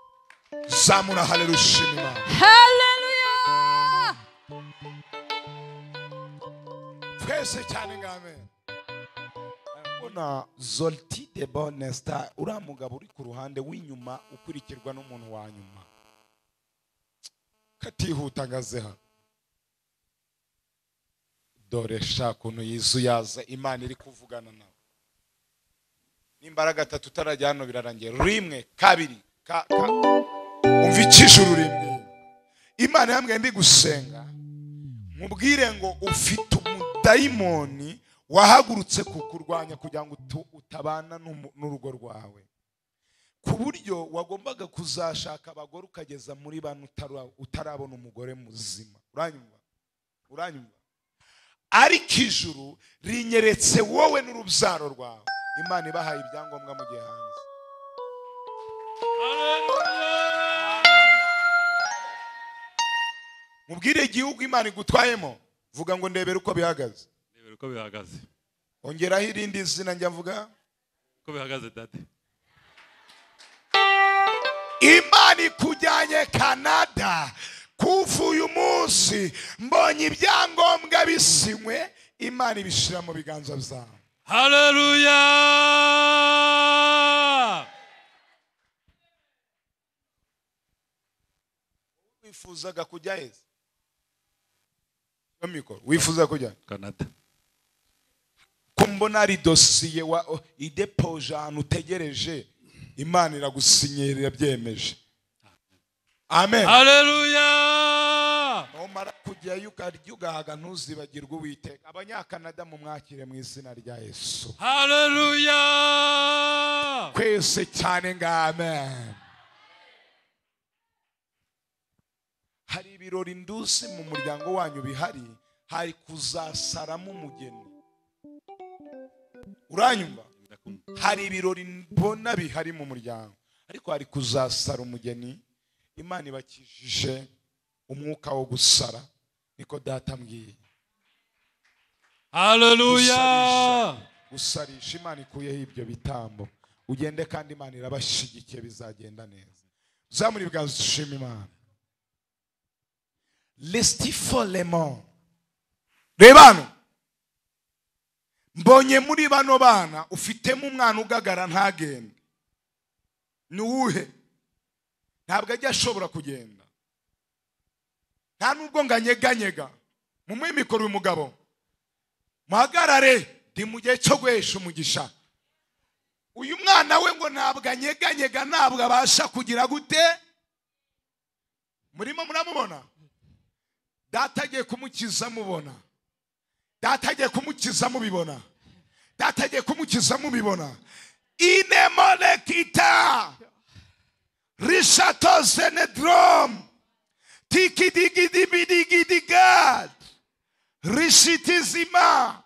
Zamura haleluya Imana. Hallelujah. Twese cyane ngamen. Ona Zolti de Bonesta ura mugabo uri ku ruhande w'inyuma ukurikirwa n'umuntu wa nyuma. Katihuta ngazeha. Dore shakuno yizuyaza Imana iri kuvugana nawe. N'imbaraga 3 utarajya hano birarangiye. Rimwe, kabiri, umva ikijuru rimwe. Imana yambwiye ndi gusenga. Mubwire ngo ufite umudayimoni wahagurutse kukurwanya kugira ngo utabana n'urugo rwawe. Ku buryo wagombaga kuzashaka abagore ukageza muri bane utarabona umugore muzima. Uranyumva? Ariko ijuru rinyeretse wowe n'urubyaro rwawe. Imana ibahaye ibyangombwa mu gihe hanze. Mubwire igihugu Imana igutwayemo. Vuga ngo ndebere uko bihagaze. Uko bihagaze. Ongeraho irindi zina njya vuga. Uko bihagaze date. Imana ikujyanye Canada. Kuva uyu munsi mbonye ibyangombwa bisinywe. Imana ibishira mu biganza byawe. Haleluya. Wifuzaga kujya heza? Wifuza kujya Canada. Kumbona ari dosiye wa idepoje ahantu utegereje. Imana iragusinyira byemeje. Amen. Haleluya. Nomara kujya yugahaga ntuzibagirwe Uwiteka. Abanyakanada mu mwakire mu izina rya Yesu. Haleluya. Kwese cyane nga amen. Hari ibirori ndusi mu muryango wanyu bihari. Hari kuzasaramo umugeni. Uranyumva? Hari ibirori mbona bihari mu muryango. Ariko hari kuzasara umugeni. Imana ibakijije umwuka wo gusara. Niko data mbwiye. Haleluya. Gusarisha Imana ikuyeho ibyo bitambo. Ugende kandi Imana irabashigikiye bizagenda neza. Zamuri ibiganza dushima Imana. Lestifolemo. Rebano. Mbonye muri bano bana ufitemo umwana ugagara ntagende. Ni uwuhe? Ntabwo ajya ashobora kugenda. Nta nubwo nganyeganyega. Mumuhe mikoro y'umugabo. Muhagarare ndi mu gihe cyo guhesha umugisha. Uyu mwana we ngo ntabwo anyeganyega ntabwo abasha kugira gute? Murimo muramubona? Data agiye kumukiza mubona. Data agiye kumukiza mubibona. Data agiye kumukiza mubibona. Inemolekita. Rishato senedrom. Tikidigidibidigidgad. Rishitizima.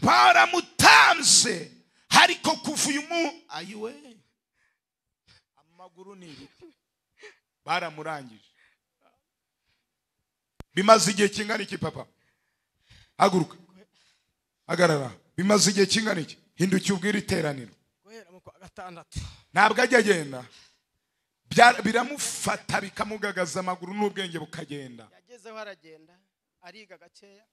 Para mutamse. Hariko kufuyumu. Ayiwe. Amaguru ni ibiti. Baramurangije. Bimaze igihe kingana iki papa? Haguruka. Hagarara. Bimaze igihe kingana iki? Hindukiye ubwira iteraniro. Guhera mu kwa gatandatu. Ntabwo ajya agenda. Biramufata bikamugagaza amaguru n'ubwenge bukagenda. Yagezeho aragenda, ariga gakeya.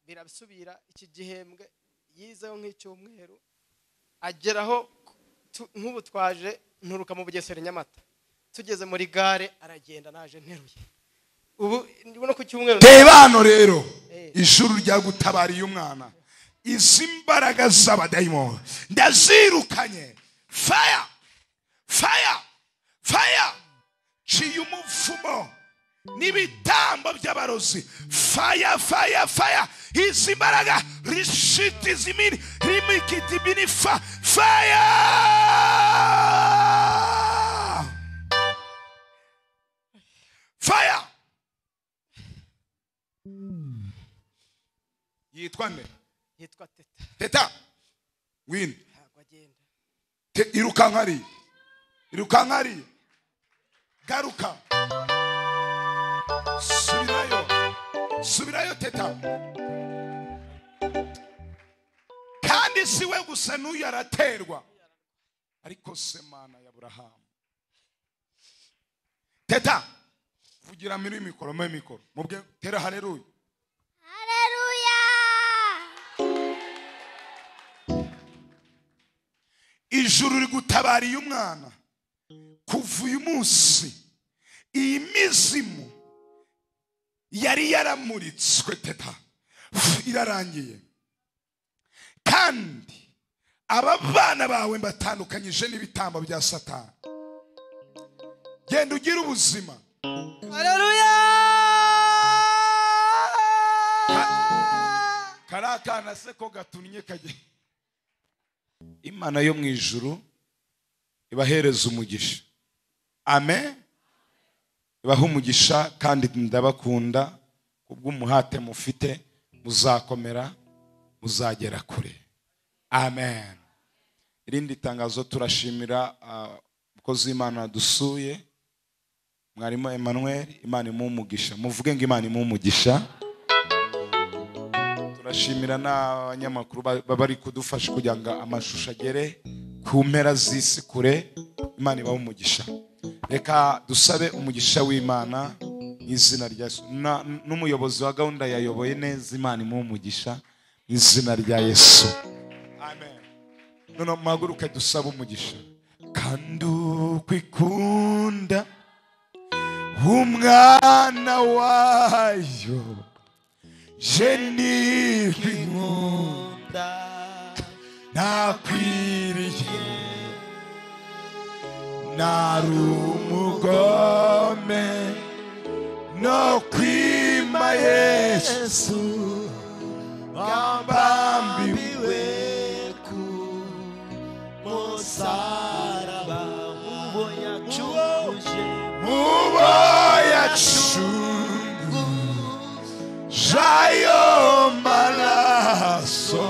Birabisubira iki gihembwe yizeho nk'icyumweru. Ageraho nk'ubu twaje nturuka mu Bugesera Nyamata. Tugeze muri gare aragenda naje nteruye. Ubu ndibona ku cyumweru. Debano rero ijuru rya gutabariye umwana. Izi mbaraga z'abadayimoni ndazirukanye. Fire. Fire. n'ibitambo by'abarozi. Fire, fire, fire. Izi mbaraga rishiti zimini rimikiti binifa. Fire. Fire. Yitwa nde? Yitwa Teta. Teta. Win. Ntabwo agenda. Iruka nkari. Iruka nkari. Garuka. Subirayo. Subirayo Teta. Kandi siwe gusa n'uyu araterwa. Ariko se Mana ya Aburahamu. Teta. Vugira muri mikoro, mu mikoro. Mubwe tera haleluya. Haleluya. Ijuru rigutabariye umwana. Kuva uyu munsi iyi mizimu yari yaramuritswe Teta irarangiye. Kandi aba bana bawe mbatandukanyije n'ibitambo bya Satani. Genda ugira ubuzima. Haleluya. Karakana se ko gatunnye kaje. Imana yo mu ijuru ibahereza umugisha. Amen. Ibaha umugisha kandi ndabakunda kubw'umuhate mufite muzakomera muzagera kure. Amen. Irindi tangazo turashimira umukozi w'Imana dusuye Mwarimu Emmanuel. Imana imumugisha. Muvuge ngo Imana imumugisha. Turashimira n'abanyamakuru bari kudufasha kugira ngo amashusho agere ku mpera z'isi kure. Imana ibahe umugisha. Reka dusabe umugisha w'Imana izina rya Yesu. N'umuyobozi wa gahunda yayoboye neza. Imana imuhe umugisha izina rya Yesu. Amen. None muhaguruke dusabe umugisha. Kandi ukwikunda umwana wayo jeni kwikunda nakwiriye nari umugome no kwima Yesu wambambiwe ku musaraba mubo yacungu jayo maraso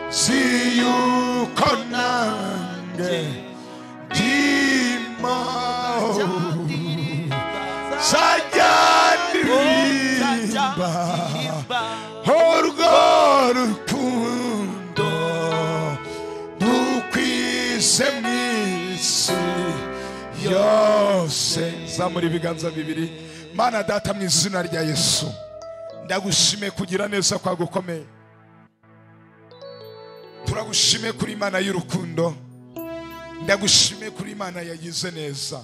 siyuko nange dimo sajyandirimba urwo rukundo dukwise mw'isi yose. Zamura ibiganza bibiri. Mana data mu izina rya Yesu ndagushimiye kugira neza kwa gukomeye. Turagushimiye kuri Imana y'urukundo. Ndagushimiye kuri Imana yagize neza.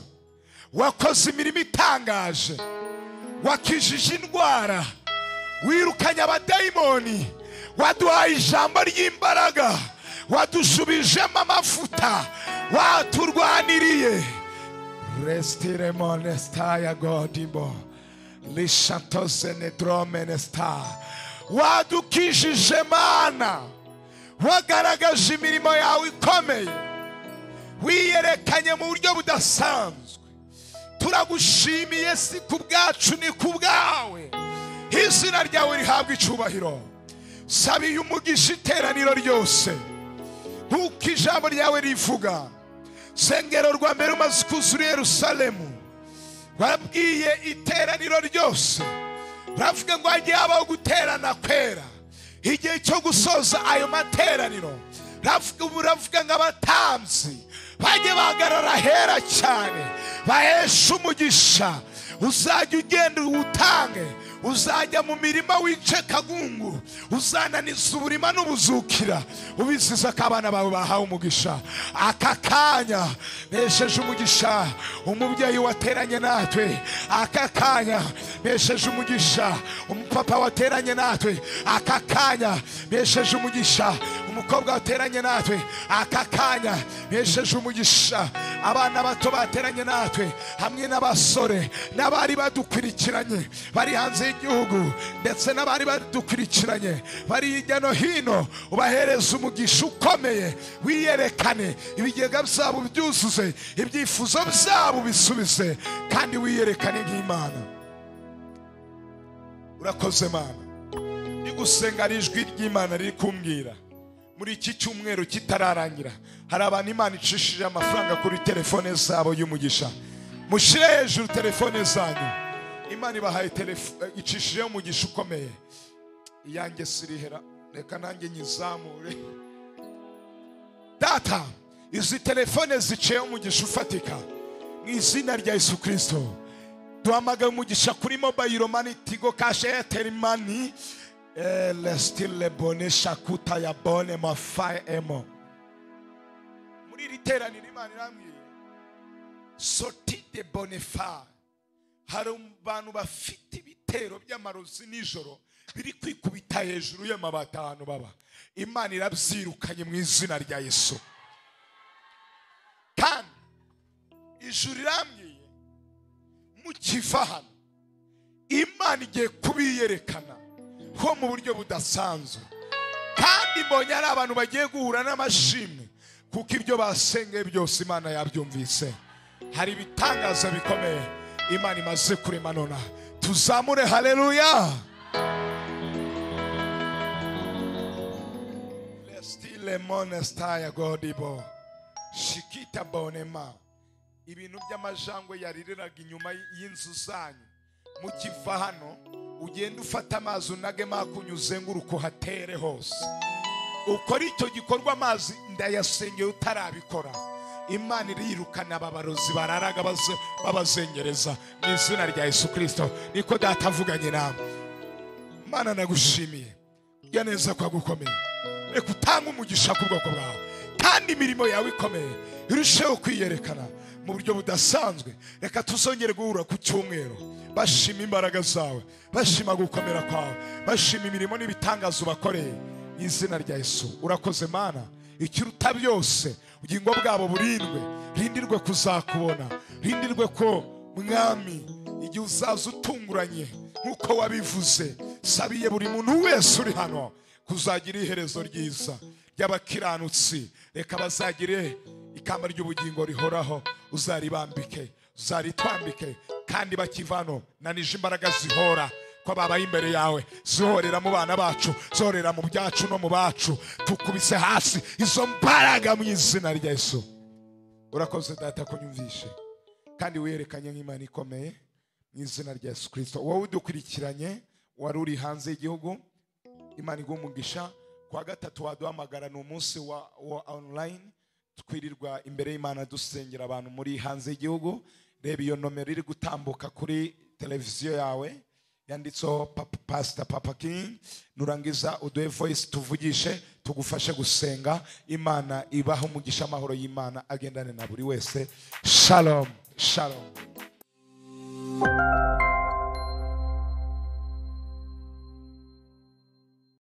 Wakoze imirimo itangaje. Wakijije indwara. Wirukanye abadayimoni. Waduhaye ijambo ry'imbaraga. Wadushubijemo amafuta. Waturwaniriye. Restire monestaya godimbo. Lishantose nedrome nesta. Wadukijije Mana. Wagaragaje imirimo yawe ikomeye. Wiyerekanye mu buryo budasanzwe. Turagushimiye si ku bwacu ni ku bwawe. Izina ryawe rihabwa icubahiro. Sabiye umugisha iteraniro ryose. Nkuko ijambo ryawe rivuga. Rusengero rwa mbere umaze kuzura Yerusalemu. Wabwiye iteraniro ryose. Uravuga ngo hagiye habaho guterana kwera. Igihe cyo gusoza ayo materaniro. Uravuga ngo abatambyi bajye bahagarara hera cyane. Bahesha umugisha. Uzajya ugenda uwutange. Uzajya mu mirima wice kagungu. Uzananiza uburima n'ubuzukira. Ubisiza ko abana bawe bahawe umugisha. Aka kanya besheje umugisha umubyeyi wateranye natwe. Aka kanya besheje umugisha umupapa wateranye natwe. Aka kanya besheje umugisha umukobwa wateranye natwe aka kanya hesheje umugisha, abana bato bateranye natwe hamwe n'abasore n'abari badukurikiranye bari hanze y'igihugu ndetse n'abari badukurikiranye bari hirya no hino, ubahereza umugisha ukomeye, wiyerekane, ibigega byabo byuzuze, ibyifuzo byabo bisubize, kandi wiyerekane nk'Imana. Urakoze Mana. Ndi gusenga ari ijwi ry'Imana riri kumbwira muri iki cyumweru kitararangira, hari abantu Imana icishije amafaranga kuri telefone zabo y'umugisha. Mushire hejuru telefone zanyu, Imana ibahaye icishije umugisha ukomeye. Iyanjye sirihera, reka nanjye nyizamure. Data, izi telefone ziciye umugisha ufatika mu izina rya Yesu Kristo. Duhamagaye umugisha kuri mobile money, Tigo Cash, Airtel Money, stile bone shakuta ya bone mafaye emo. Muri riteraniro Imana irambwiye sorti de bonefa. Hari abantu bafite ibitero by'amarozi nijoro biri kwikubita hejuru y'amabati ahantu baba. Imana irabyirukanye mu izina rya Yesu. Kandi ijuru irambwiye mukiva hano, Imana igiye kubiyerekana ko mu buryo budasanzwe, kandi mbonye ari abantu bagiye guhura n'amashimwe kuko ibyo basengeye byose Imana yabyumvise. Hari ibitangaza bikomeye Imana imaze kurema nona. Tuzamure haleluya. Lestile monestaya godibo shikita bonema. Ibintu by'amajangwe yaririraga inyuma y'inzu zanyu, mukiva hano ugenda ufata amazi unage makunyuze nguruko hatere hose. Ukora icyo gikorwa amazi ndayasengeye utarabikora, Imana irirukana ababarozi bararaga babazengereza mu izina rya Yesu Kristo. Niko Data avuganye nawe. Mana nagushimiye ya neza kwa gukomeye, reka utanga umugisha ku bwoko bwawe, kandi imirimo yawe ikomeye irusheho kwiyerekana mu buryo budasanzwe. Reka tuzongere guhura ku cyumweru bashima imbaraga zawe, bashima gukomera kwawe, bashima imirimo n'ibitangazo bakoreye mu izina rya Yesu. Urakoze Mana, ikiruta byose ubugingo bwabo burindwe, rindirwe kuzakubona, rindirwe ko Mwami igihe uzaza utunguranye nk'uko wabivuze. Sabiye buri muntu wese uri hano kuzagira iherezo ryiza ry'abakiranutsi. Reka bazagire ikamba ry'ubugingo rihoraho, uzaribambike, uzaritwambike, kandi bakivano nanije imbaraga zihora ko babaye imbere yawe, zihorera mu bana bacu, zihorera mu byacu no mu bacu. Tukubise hasi izo mbaraga mu izina rya Yesu. Urakoze Data kunyumvishe, kandi werekanye nk'Imana ikomeye mu izina rya Yesu Kristo. Wowe udukurikiranye wari uri hanze y'igihugu, Imana igumugisha. Kwa gatatu waduhamagara, ni umunsi wa online, twirirwa imbere y'Imana dusengera abantu muri hanze y'igihugu. Reba iyo nomero iri gutambuka kuri televiziyo yawe yanditseho Pastor Papa King, nurangiza uduhe voice tuvugishe, tugufashe gusenga. Imana ibaho umugisha, amahoro y'Imana agendane na buri wese. Shalom, shalom.